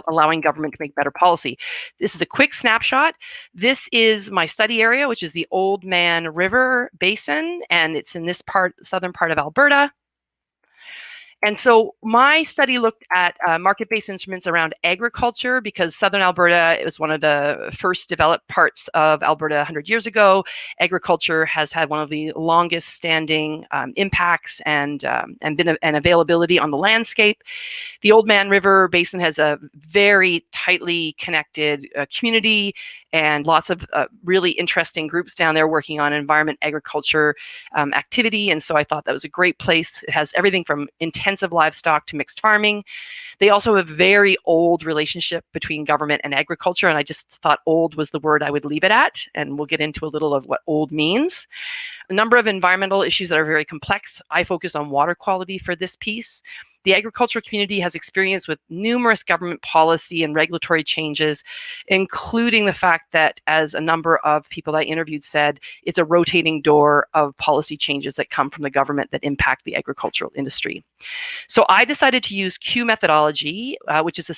allowing government to make better policy. This is a quick snapshot. This is my study area, which is the Old Man River Basin, and it's in this southern part of Alberta. And so my study looked at market-based instruments around agriculture, because southern Alberta was one of the first developed parts of Alberta 100 years ago. Agriculture has had one of the longest standing impacts and been an availability on the landscape. The Old Man River Basin has a very tightly connected community and lots of really interesting groups down there working on environment, agriculture activity. And so I thought that was a great place. It has everything from intensive livestock to mixed farming. They also have a very old relationship between government and agriculture. And I just thought old was the word I would leave it at. And we'll get into a little of what old means. A number of environmental issues that are very complex. I focus on water quality for this piece. The agricultural community has experience with numerous government policy and regulatory changes, including the fact that, as a number of people I interviewed said, it's a rotating door of policy changes that come from the government that impact the agricultural industry. So I decided to use Q methodology, which is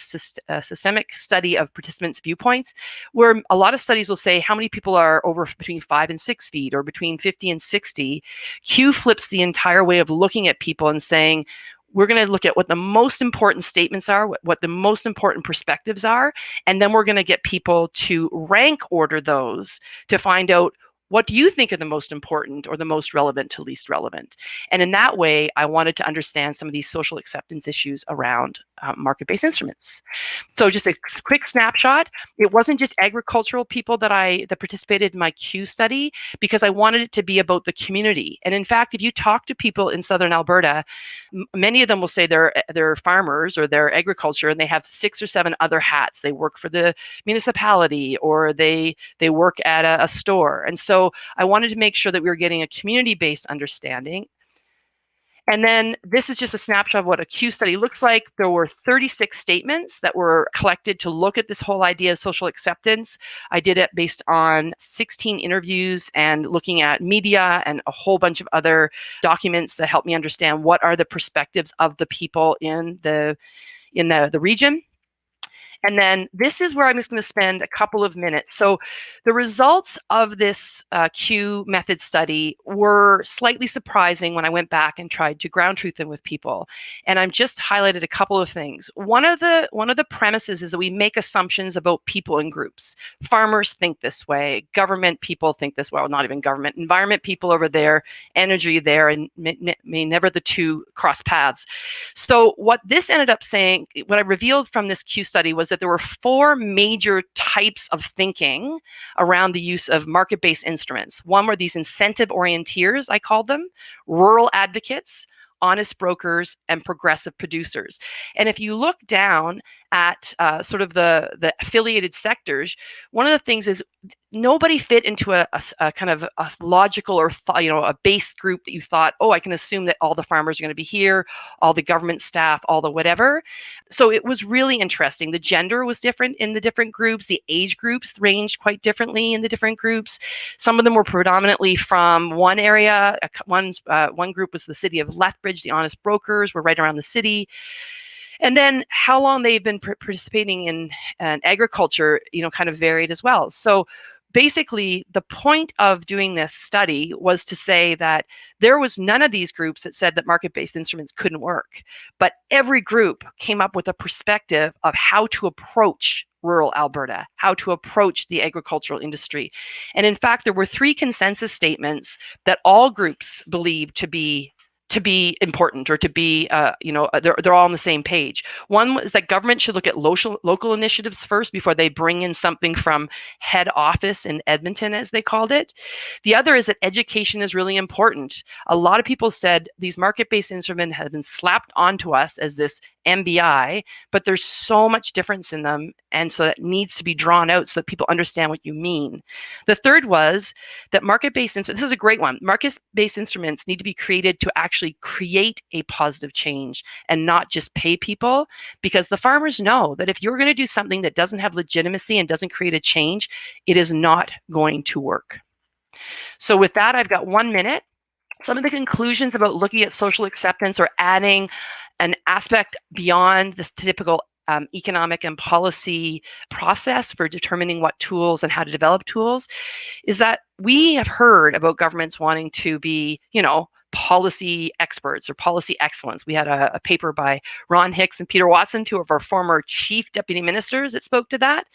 a systemic study of participants' viewpoints, where a lot of studies will say how many people are over between 5 and 6 feet or between 50 and 60. Q flips the entire way of looking at people and saying, we're going to look at what the most important statements are, what the most important perspectives are, and then we're going to get people to rank order those to find out what do you think are the most important or the most relevant to least relevant. And in that way, I wanted to understand some of these social acceptance issues around market-based instruments. So just a quick snapshot, it wasn't just agricultural people that participated in my Q study, because I wanted it to be about the community. And in fact, if you talk to people in southern Alberta, many of them will say they're farmers or they're agriculture, and they have 6 or 7 other hats. They work for the municipality, or they work at a store. And so I wanted to make sure that we were getting a community-based understanding. And then this is just a snapshot of what a Q study looks like. There were 36 statements that were collected to look at this whole idea of social acceptance. I did it based on 16 interviews and looking at media and a whole bunch of other documents that helped me understand what are the perspectives of the people in the region. And then this is where I'm just going to spend a couple of minutes. So the results of this Q method study were slightly surprising when I went back and tried to ground truth them with people. And I've just highlighted a couple of things. One of the premises is that we make assumptions about people and groups. Farmers think this way. Government people think this way. Well, not even government. Environment people over there. Energy there. And may never the two cross paths. So what this ended up saying, what I revealed from this Q study was that there were 4 major types of thinking around the use of market-based instruments. One were these incentive orienteers, I called them, rural advocates, honest brokers, and progressive producers. And if you look down at sort of the affiliated sectors, one of the things is nobody fit into a kind of a logical or a base group that you thought, oh, I can assume that all the farmers are going to be here, all the government staff, all the whatever. So it was really interesting. The gender was different in the different groups. The age groups ranged quite differently in the different groups. Some of them were predominantly from one area. One group was the city of Lethbridge. The honest brokers were right around the city. And then how long they've been participating in agriculture, kind of varied as well. So basically, the point of doing this study was to say that there was none of these groups that said that market-based instruments couldn't work. But every group came up with a perspective of how to approach rural Alberta, how to approach the agricultural industry. And in fact, there were 3 consensus statements that all groups believed to be important, or to be, they're all on the same page. One was that government should look at local initiatives first before they bring in something from head office in Edmonton, as they called it. The other is that education is really important. A lot of people said these market-based instruments have been slapped onto us as this MBI, but there's so much difference in them, and so that needs to be drawn out so that people understand what you mean. The third was that market-based instruments, this is a great one, market-based instruments need to be created to actually create a positive change and not just pay people, because the farmers know that if you're going to do something that doesn't have legitimacy and doesn't create a change, it is not going to work. So with that, I've got 1 minute. Some of the conclusions about looking at social acceptance or adding an aspect beyond this typical economic and policy process for determining what tools and how to develop tools is that we have heard about governments wanting to be, policy experts or policy excellence. We had a paper by Ron Hicks and Peter Watson, 2 of our former chief deputy ministers, that spoke to that.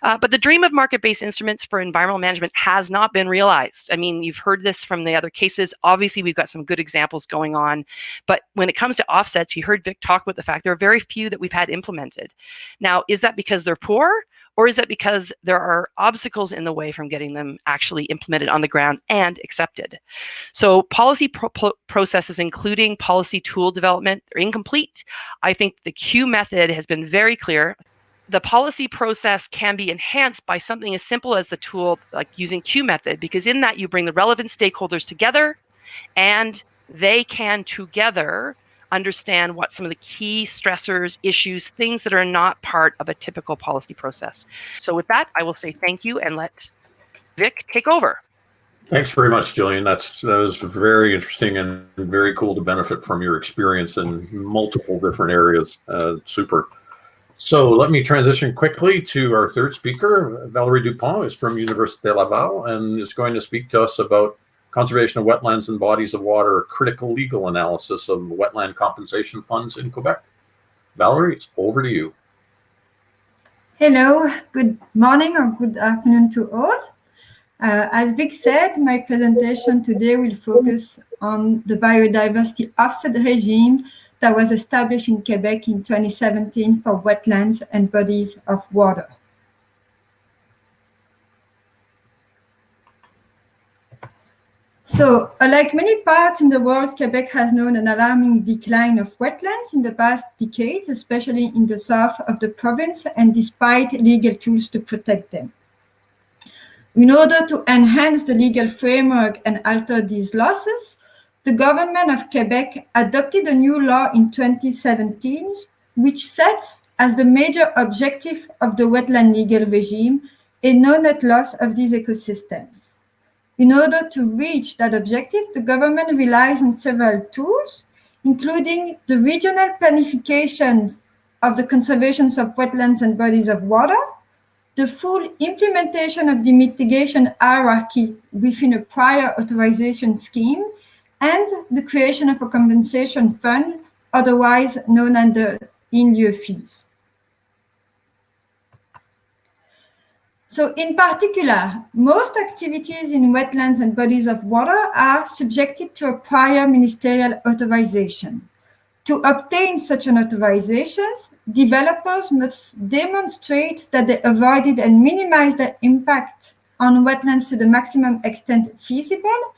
But the dream of market-based instruments for environmental management has not been realized. I mean, you've heard this from the other cases. Obviously, we've got some good examples going on. But when it comes to offsets, you heard Vic talk about the fact there are very few that we've had implemented. Now, is that because they're poor? Or is that because there are obstacles in the way from getting them actually implemented on the ground and accepted? So policy processes, including policy tool development, are incomplete. I think the Q method has been very clear. The policy process can be enhanced by something as simple as the tool, like using Q method, because in that you bring the relevant stakeholders together and they can together understand what some of the key stressors, issues, things that are not part of a typical policy process. So with that, I will say thank you and let Vic take over. Thanks very much, Jillian. That was very interesting and very cool to benefit from your experience in multiple different areas. Super. So let me transition quickly to our third speaker. Valerie Dupont is from Université Laval and is going to speak to us about conservation of wetlands and bodies of water, a critical legal analysis of wetland compensation funds in Quebec. Valerie, it's over to you. Hello, good morning or good afternoon to all. As Vic said, my presentation today will focus on the biodiversity offset regime that was established in Quebec in 2017 for wetlands and bodies of water. So, like many parts in the world, Quebec has known an alarming decline of wetlands in the past decades, especially in the south of the province, and despite legal tools to protect them. In order to enhance the legal framework and alter these losses, the government of Quebec adopted a new law in 2017, which sets as the major objective of the wetland legal regime a no-net loss of these ecosystems. In order to reach that objective, the government relies on several tools, including the regional planification of the conservation of wetlands and bodies of water, the full implementation of the mitigation hierarchy within a prior authorization scheme, and the creation of a compensation fund, otherwise known as the in-lieu fees. So in particular, most activities in wetlands and bodies of water are subjected to a prior ministerial authorization. To obtain such an authorization, developers must demonstrate that they avoided and minimized the impact on wetlands to the maximum extent feasible,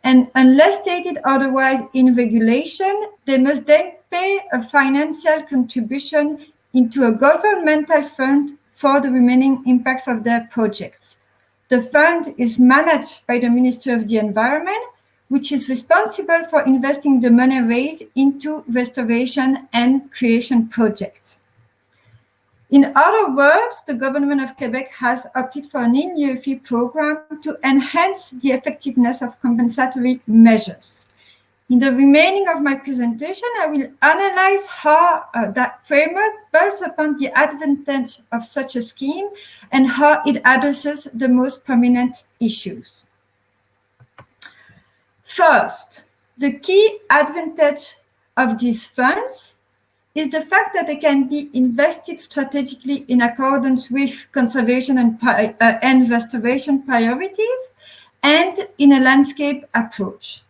and unless stated otherwise in regulation, they must then pay a financial contribution into a governmental fund for the remaining impacts of their projects. The fund is managed by the Ministry of the Environment, which is responsible for investing the money raised into restoration and creation projects. In other words, the government of Quebec has opted for an in-lieu fee program to enhance the effectiveness of compensatory measures. In the remaining of my presentation, I will analyze how that framework builds upon the advantage of such a scheme and how it addresses the most prominent issues. First, the key advantage of these funds is the fact that they can be invested strategically in accordance with conservation and restoration priorities and in a landscape approach.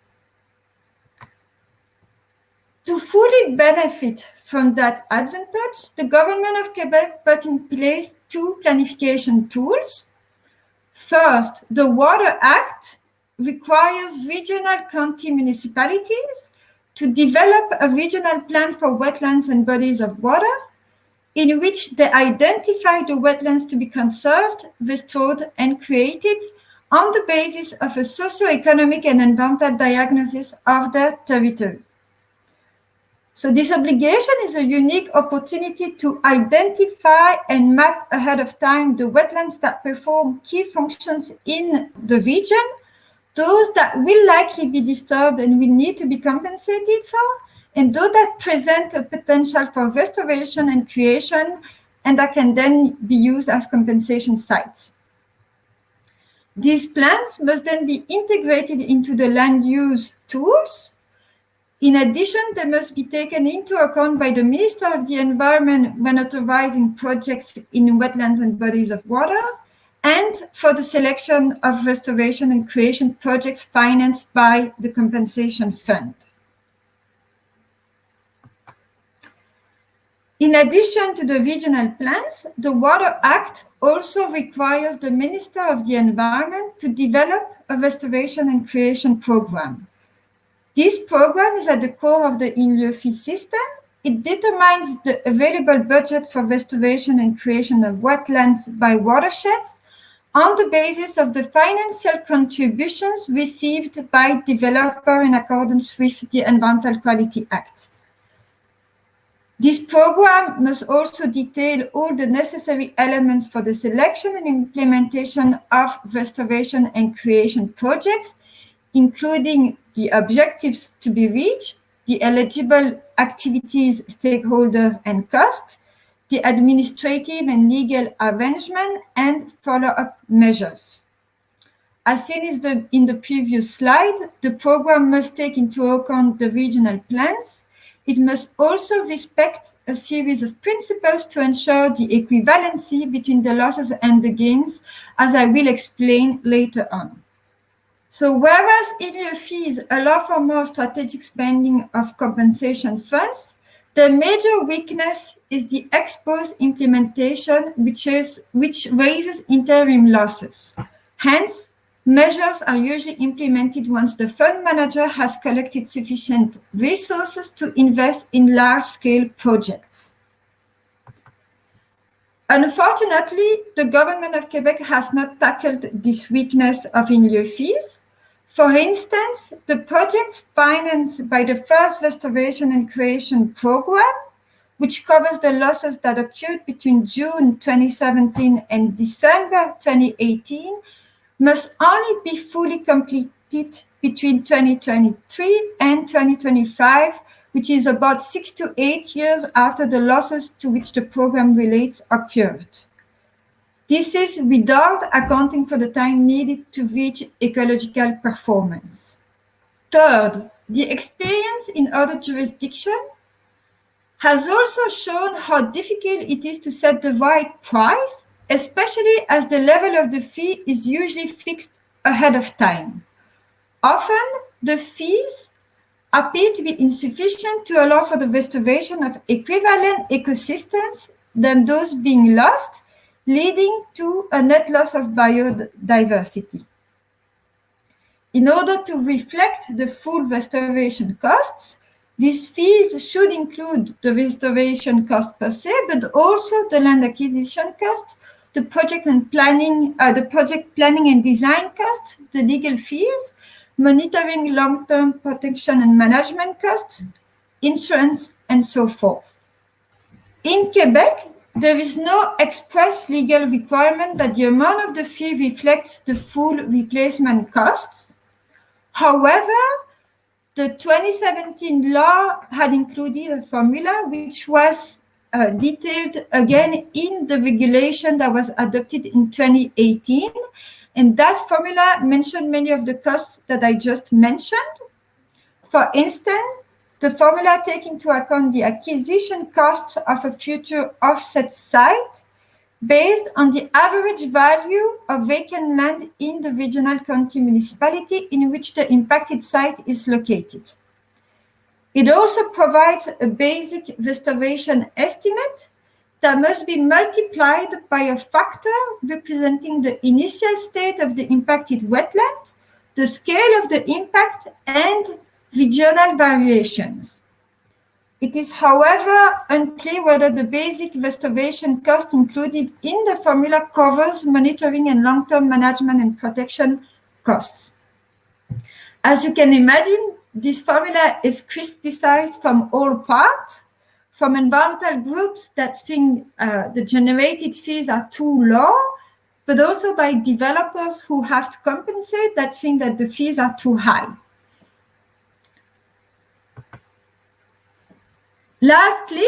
To fully benefit from that advantage, the government of Quebec put in place two planification tools. First, the Water Act requires regional county municipalities to develop a regional plan for wetlands and bodies of water, in which they identify the wetlands to be conserved, restored, and created on the basis of a socio-economic and environmental diagnosis of their territory. So this obligation is a unique opportunity to identify and map ahead of time the wetlands that perform key functions in the region, those that will likely be disturbed and will need to be compensated for, and those that present a potential for restoration and creation, and that can then be used as compensation sites. These plans must then be integrated into the land use tools. In addition, they must be taken into account by the Minister of the Environment when authorizing projects in wetlands and bodies of water, and for the selection of restoration and creation projects financed by the compensation fund. In addition to the regional plans, the Water Act also requires the Minister of the Environment to develop a restoration and creation program. This program is at the core of the in-lieu fee system. It determines the available budget for restoration and creation of wetlands by watersheds on the basis of the financial contributions received by developer in accordance with the Environmental Quality Act. This program must also detail all the necessary elements for the selection and implementation of restoration and creation projects, including the objectives to be reached, the eligible activities, stakeholders, and costs, the administrative and legal arrangement, and follow-up measures. As seen in the previous slide, the program must take into account the regional plans. It must also respect a series of principles to ensure the equivalency between the losses and the gains, as I will explain later on. So whereas in-year fees allow for more strategic spending of compensation funds, the major weakness is the ex-post implementation, which raises interim losses. Hence, measures are usually implemented once the fund manager has collected sufficient resources to invest in large-scale projects. Unfortunately, the government of Quebec has not tackled this weakness of in-lieu fees. For instance, the projects financed by the first Restoration and Creation Program, which covers the losses that occurred between June 2017 and December 2018, must only be fully completed between 2023 and 2025, which is about 6 to 8 years after the losses to which the program relates occurred. This is without accounting for the time needed to reach ecological performance. Third, the experience in other jurisdictions has also shown how difficult it is to set the right price, especially as the level of the fee is usually fixed ahead of time. Often, the fees appear to be insufficient to allow for the restoration of equivalent ecosystems than those being lost, leading to a net loss of biodiversity. In order to reflect the full restoration costs, these fees should include the restoration cost per se, but also the land acquisition cost, the project planning and design costs, the legal fees, monitoring long-term protection and management costs, insurance, and so forth. In Quebec, there is no express legal requirement that the amount of the fee reflects the full replacement costs. However, the 2017 law had included a formula which was detailed again in the regulation that was adopted in 2018. And that formula mentioned many of the costs that I just mentioned. For instance, the formula takes into account the acquisition costs of a future offset site based on the average value of vacant land in the regional county municipality in which the impacted site is located. It also provides a basic restoration estimate that must be multiplied by a factor representing the initial state of the impacted wetland, the scale of the impact, and regional variations. It is, however, unclear whether the basic restoration cost included in the formula covers monitoring and long-term management and protection costs. As you can imagine, this formula is criticized from all parts, from environmental groups that think the generated fees are too low, but also by developers who have to compensate that think that the fees are too high. Lastly,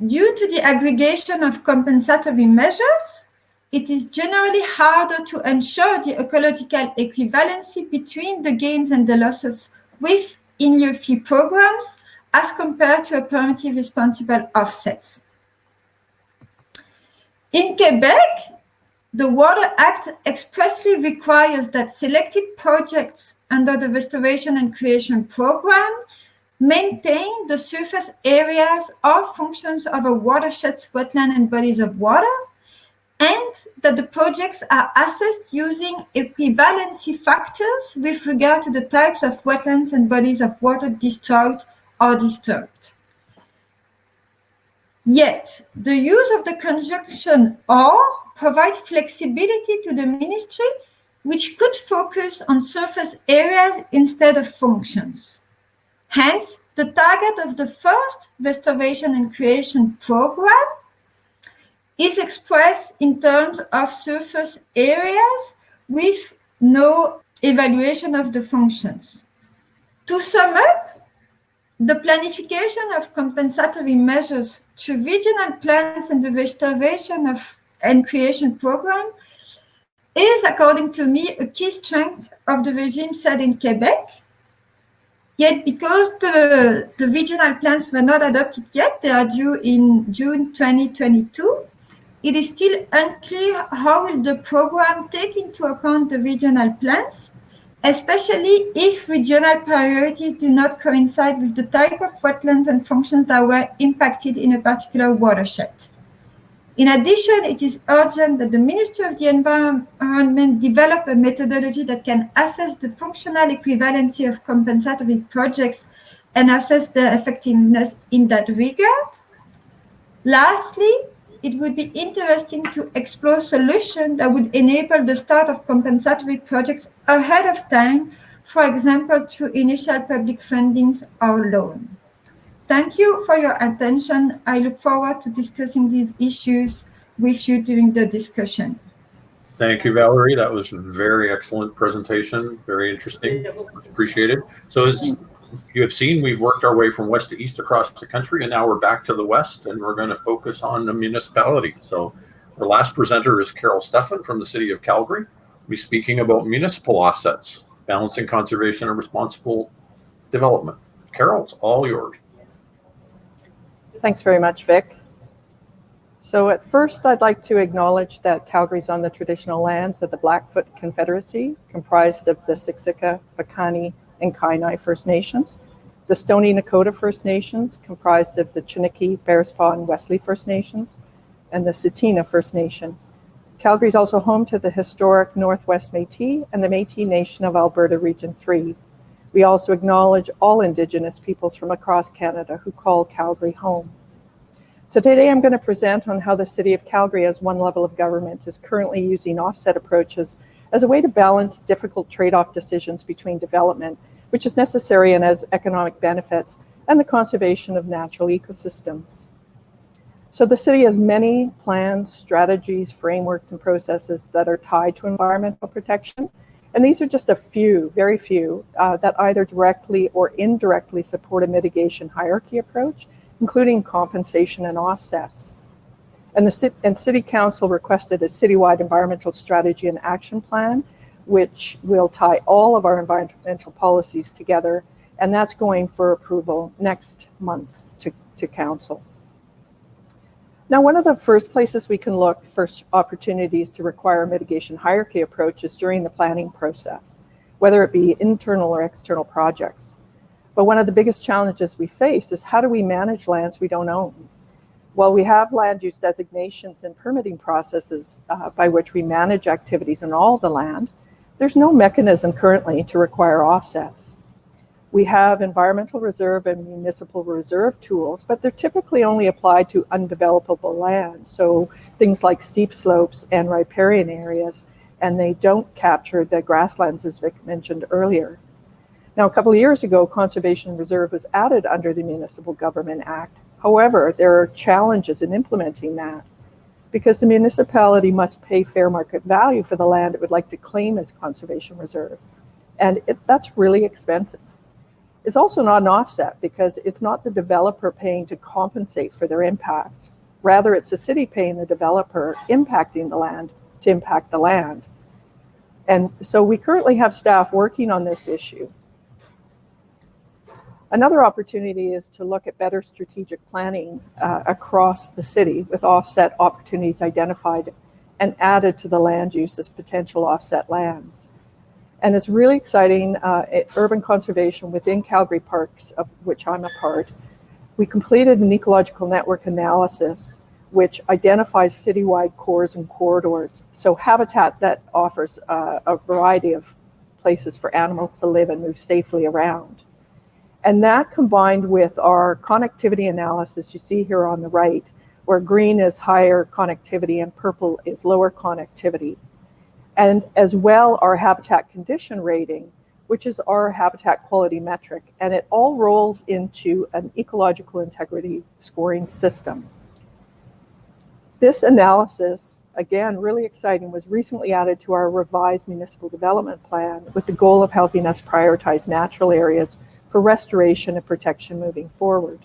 due to the aggregation of compensatory measures, it is generally harder to ensure the ecological equivalency between the gains and the losses with in-lieu fee programs as compared to affirmative responsible offsets. In Quebec, the Water Act expressly requires that selected projects under the Restoration and Creation Program maintain the surface areas or functions of a watershed's wetland and bodies of water, and that the projects are assessed using equivalency factors with regard to the types of wetlands and bodies of water destroyed or disturbed. Yet, the use of the conjunction "or" provides flexibility to the ministry, which could focus on surface areas instead of functions. Hence, the target of the first restoration and creation program is expressed in terms of surface areas with no evaluation of the functions. To sum up, the planification of compensatory measures through regional plans and the restoration and creation program is, according to me, a key strength of the regime set in Quebec. Yet, because the regional plans were not adopted yet, they are due in June 2022, it is still unclear how will the program take into account the regional plans, especially if regional priorities do not coincide with the type of wetlands and functions that were impacted in a particular watershed. In addition, it is urgent that the Ministry of the Environment develop a methodology that can assess the functional equivalency of compensatory projects and assess their effectiveness in that regard. Lastly, it would be interesting to explore solutions that would enable the start of compensatory projects ahead of time, for example, through initial public fundings or loan. Thank you for your attention. I look forward to discussing these issues with you during the discussion. Thank you, Valerie. That was a very excellent presentation. Very interesting. Appreciated. So as you have seen, we've worked our way from west to east across the country, and now we're back to the west, and we're going to focus on the municipality. So our last presenter is Carol Stephan from the city of Calgary. We'll be speaking about municipal offsets, balancing conservation and responsible development. Carol, it's all yours. Thanks very much, Vic. So at first, I'd like to acknowledge that Calgary's on the traditional lands of the Blackfoot Confederacy, comprised of the Siksika, Piikani, and Kainai First Nations, the Stoney Nakoda First Nations, comprised of the Chiniki, Bearspaw, and Wesley First Nations, and the Tsuut'ina First Nation. Calgary is also home to the historic Northwest Métis and the Métis Nation of Alberta Region 3. We also acknowledge all Indigenous peoples from across Canada who call Calgary home. So today I'm going to present on how the City of Calgary as one level of government is currently using offset approaches as a way to balance difficult trade-off decisions between development, which is necessary and has economic benefits, and the conservation of natural ecosystems. So the city has many plans, strategies, frameworks, and processes that are tied to environmental protection. And these are just a few, very few, that either directly or indirectly support a mitigation hierarchy approach, including compensation and offsets. And the City Council requested a citywide environmental strategy and action plan, which will tie all of our environmental policies together. And that's going for approval next month to Council. Now, one of the first places we can look for opportunities to require a mitigation hierarchy approach is during the planning process, whether it be internal or external projects. But one of the biggest challenges we face is how do we manage lands we don't own? While we have land use designations and permitting processes by which we manage activities on all the land, there's no mechanism currently to require offsets. We have environmental reserve and municipal reserve tools, but they're typically only applied to undevelopable land. So things like steep slopes and riparian areas, and they don't capture the grasslands, as Vic mentioned earlier. Now, a couple of years ago, Conservation Reserve was added under the Municipal Government Act. However, there are challenges in implementing that because the municipality must pay fair market value for the land it would like to claim as Conservation Reserve. And that's really expensive. It's also not an offset because it's not the developer paying to compensate for their impacts. Rather, it's the city paying the developer impacting the land to impact the land. And so we currently have staff working on this issue. Another opportunity is to look at better strategic planning across the city with offset opportunities identified and added to the land use as potential offset lands. And it's really exciting, urban conservation within Calgary Parks, of which I'm a part. We completed an ecological network analysis which identifies citywide cores and corridors. So habitat that offers a variety of places for animals to live and move safely around. And that combined with our connectivity analysis you see here on the right, where green is higher connectivity and purple is lower connectivity. And as well, our habitat condition rating, which is our habitat quality metric, and it all rolls into an ecological integrity scoring system. This analysis, again, really exciting, was recently added to our revised municipal development plan with the goal of helping us prioritize natural areas for restoration and protection moving forward.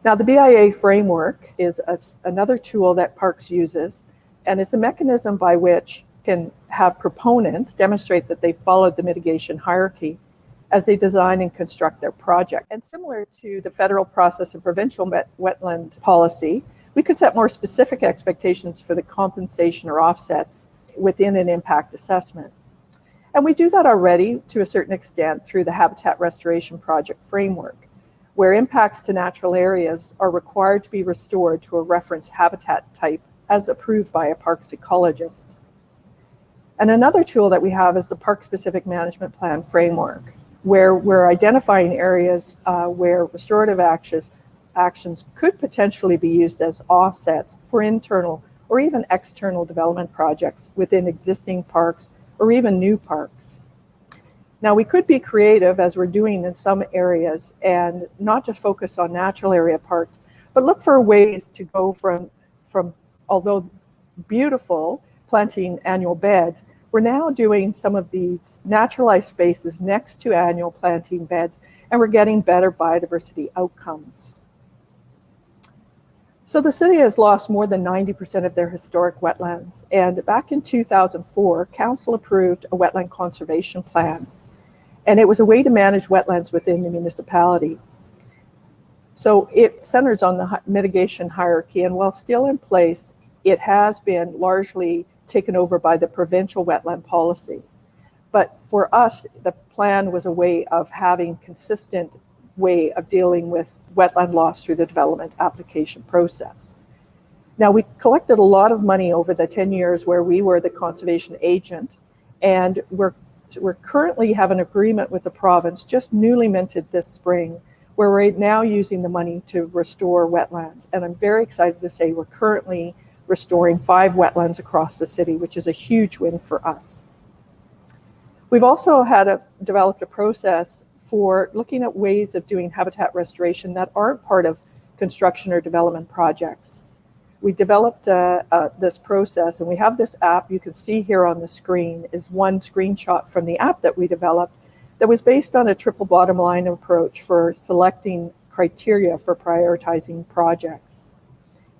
Now, the BIA framework is another tool that Parks uses, and it's a mechanism by which can have proponents demonstrate that they followed the mitigation hierarchy as they design and construct their project. And similar to the federal process of provincial wetland policy, we could set more specific expectations for the compensation or offsets within an impact assessment. And we do that already to a certain extent through the Habitat Restoration Project framework, where impacts to natural areas are required to be restored to a reference habitat type as approved by a parks ecologist. And another tool that we have is the Park-Specific Management Plan framework, where we're identifying areas where restorative actions could potentially be used as offsets for internal or even external development projects within existing parks or even new parks. Now, we could be creative, as we're doing in some areas, and not just focus on natural area parks, but look for ways to go from although beautiful, planting annual beds, we're now doing some of these naturalized spaces next to annual planting beds, and we're getting better biodiversity outcomes. So the city has lost more than 90% of their historic wetlands, and back in 2004, Council approved a wetland conservation plan, and it was a way to manage wetlands within the municipality. So it centers on the mitigation hierarchy, and while still in place, it has been largely taken over by the provincial wetland policy. But for us, the plan was a way of having consistent way of dealing with wetland loss through the development application process. Now, we collected a lot of money over the 10 years where we were the conservation agent, and we're currently have an agreement with the province, just newly minted this spring, where we're now using the money to restore wetlands. And I'm very excited to say we're currently restoring 5 wetlands across the city, which is a huge win for us. We've also developed a process for looking at ways of doing habitat restoration that aren't part of construction or development projects. We developed this process, and we have this app you can see here on the screen is one screenshot from the app that we developed that was based on a triple bottom line approach for selecting criteria for prioritizing projects.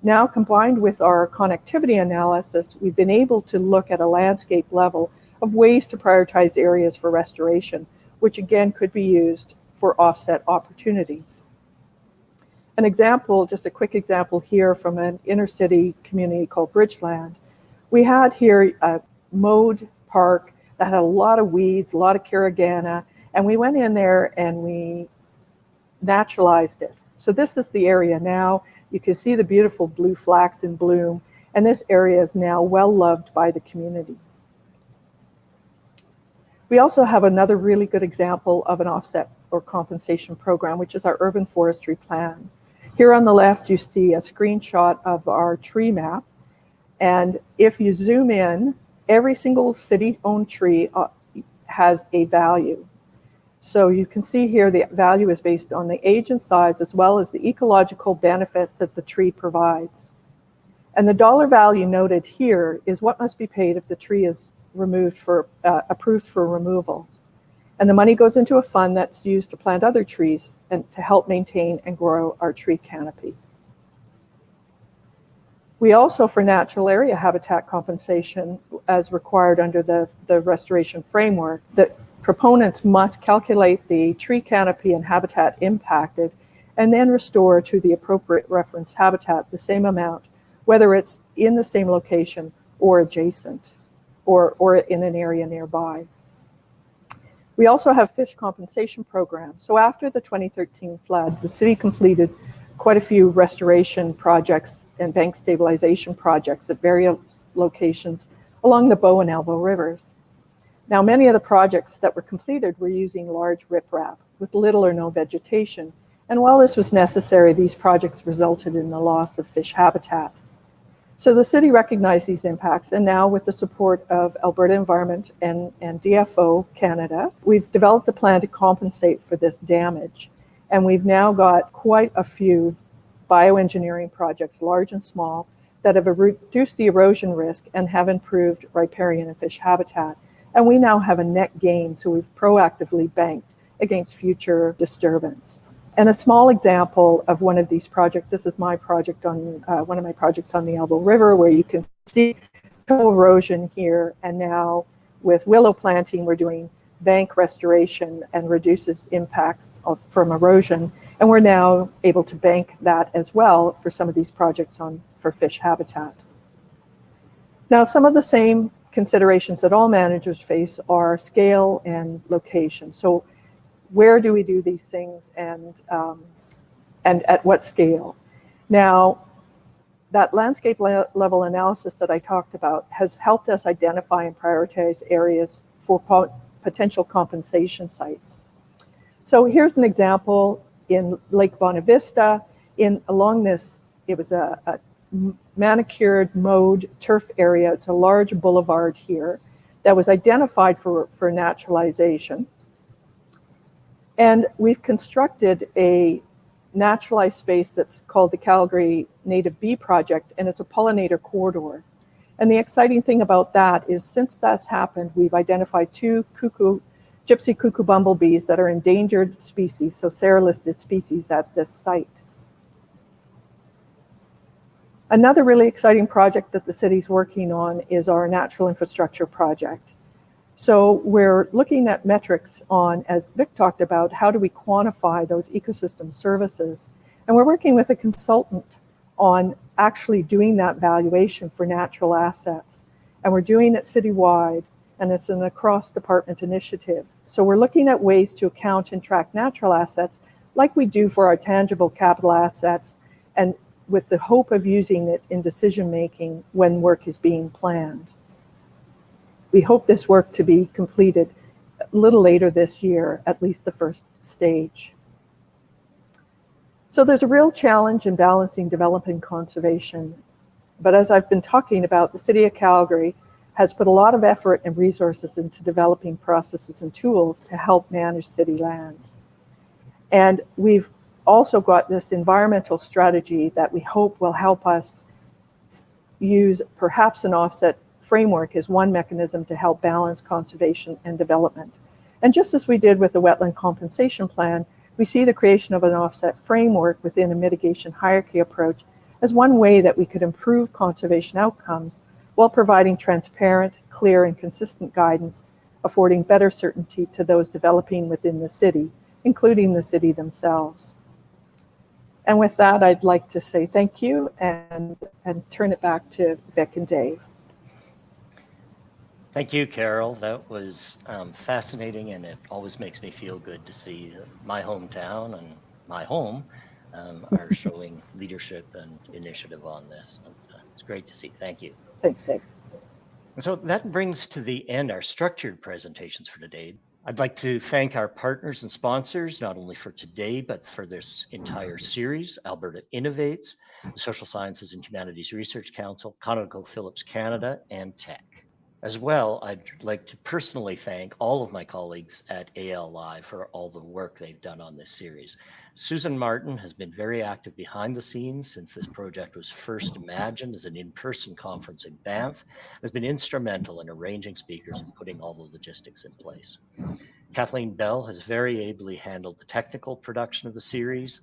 Now, combined with our connectivity analysis, we've been able to look at a landscape level of ways to prioritize areas for restoration, which again could be used for offset opportunities. An example, just a quick example here from an inner city community called Bridgeland. We had here a mowed park that had a lot of weeds, a lot of carigana, and we went in there and we naturalized it. So this is the area now. You can see the beautiful blue flax in bloom, and this area is now well loved by the community. We also have another really good example of an offset or compensation program, which is our urban forestry plan. Here on the left, you see a screenshot of our tree map. And if you zoom in, every single city-owned tree has a value. So you can see here the value is based on the age and size, as well as the ecological benefits that the tree provides. And the dollar value noted here is what must be paid if the tree is approved for removal. And the money goes into a fund that's used to plant other trees and to help maintain and grow our tree canopy. We also, for natural area habitat compensation, as required under the restoration framework, that proponents must calculate the tree canopy and habitat impacted and then restore to the appropriate reference habitat the same amount, whether it's in the same location or adjacent, or in an area nearby. We also have fish compensation programs. So after the 2013 flood, the city completed quite a few restoration projects and bank stabilization projects at various locations along the Bow and Elbow rivers. Now, many of the projects that were completed were using large riprap with little or no vegetation. And while this was necessary, these projects resulted in the loss of fish habitat. So the city recognized these impacts, and now with the support of Alberta Environment and DFO Canada, we've developed a plan to compensate for this damage. And we've now got quite a few bioengineering projects, large and small, that have reduced the erosion risk and have improved riparian and fish habitat. And we now have a net gain, so we've proactively banked against future disturbance. And a small example of one of these projects, this is my project on one of my projects on the Elbow River, where you can see total erosion here. And now with willow planting, we're doing bank restoration and reduces impacts from erosion. And we're now able to bank that as well for some of these projects for fish habitat. Now, some of the same considerations that all managers face are scale and location. So where do we do these things, and at what scale? Now, that landscape level analysis that I talked about has helped us identify and prioritize areas for potential compensation sites. So here's an example in Lake Bonavista. Along this, it was a manicured, mowed turf area. It's a large boulevard here that was identified for naturalization. And we've constructed a naturalized space that's called the Calgary Native Bee Project, and it's a pollinator corridor. And the exciting thing about that is, since that's happened, we've identified 2 gypsy cuckoo bumblebees that are endangered species, so SARA-listed species at this site. Another really exciting project that the city's working on is our natural infrastructure project. So we're looking at metrics on, as Vic talked about, how do we quantify those ecosystem services? And we're working with a consultant on actually doing that valuation for natural assets. And we're doing it citywide, and it's an across-department initiative. So we're looking at ways to account and track natural assets like we do for our tangible capital assets, and with the hope of using it in decision-making when work is being planned. We hope this work to be completed a little later this year, at least the first stage. So there's a real challenge in balancing development and conservation. But as I've been talking about, the City of Calgary has put a lot of effort and resources into developing processes and tools to help manage city lands. And we've also got this environmental strategy that we hope will help us use perhaps an offset framework as one mechanism to help balance conservation and development. And just as we did with the wetland compensation plan, we see the creation of an offset framework within a mitigation hierarchy approach as one way that we could improve conservation outcomes while providing transparent, clear, and consistent guidance, affording better certainty to those developing within the city, including the city themselves. And with that, I'd like to say thank you and turn it back to Vic and Dave. Thank you, Carol. That was fascinating, and it always makes me feel good to see my hometown and my home are showing leadership and initiative on this. It's great to see. Thank you. Thanks, Dave. And so that brings to the end our structured presentations for today. I'd like to thank our partners and sponsors, not only for today, but for this entire series: Alberta Innovates, the Social Sciences and Humanities Research Council, ConocoPhillips Canada, and Tech. As well, I'd like to personally thank all of my colleagues at ALI for all the work they've done on this series. Susan Martin has been very active behind the scenes since this project was first imagined as an in-person conference in Banff, has been instrumental in arranging speakers and putting all the logistics in place. Kathleen Bell has very ably handled the technical production of the series.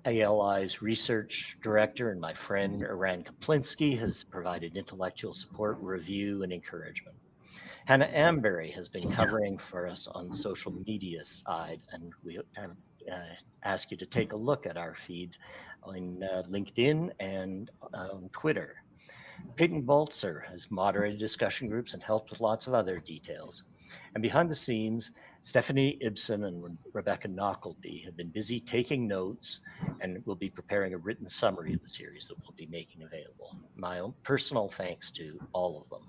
ALI's research director and my friend Iran Kaplinsky has provided intellectual support, review, and encouragement. Hannah Amberry has been covering for us on social media side, and we have asked you to take a look at our feed on LinkedIn and on Twitter. Peyton Baltzer has moderated discussion groups and helped with lots of other details. And behind the scenes, Stephanie Ibsen and Rebecca Knockleby have been busy taking notes and will be preparing a written summary of the series that we'll be making available. My own personal thanks to all of them.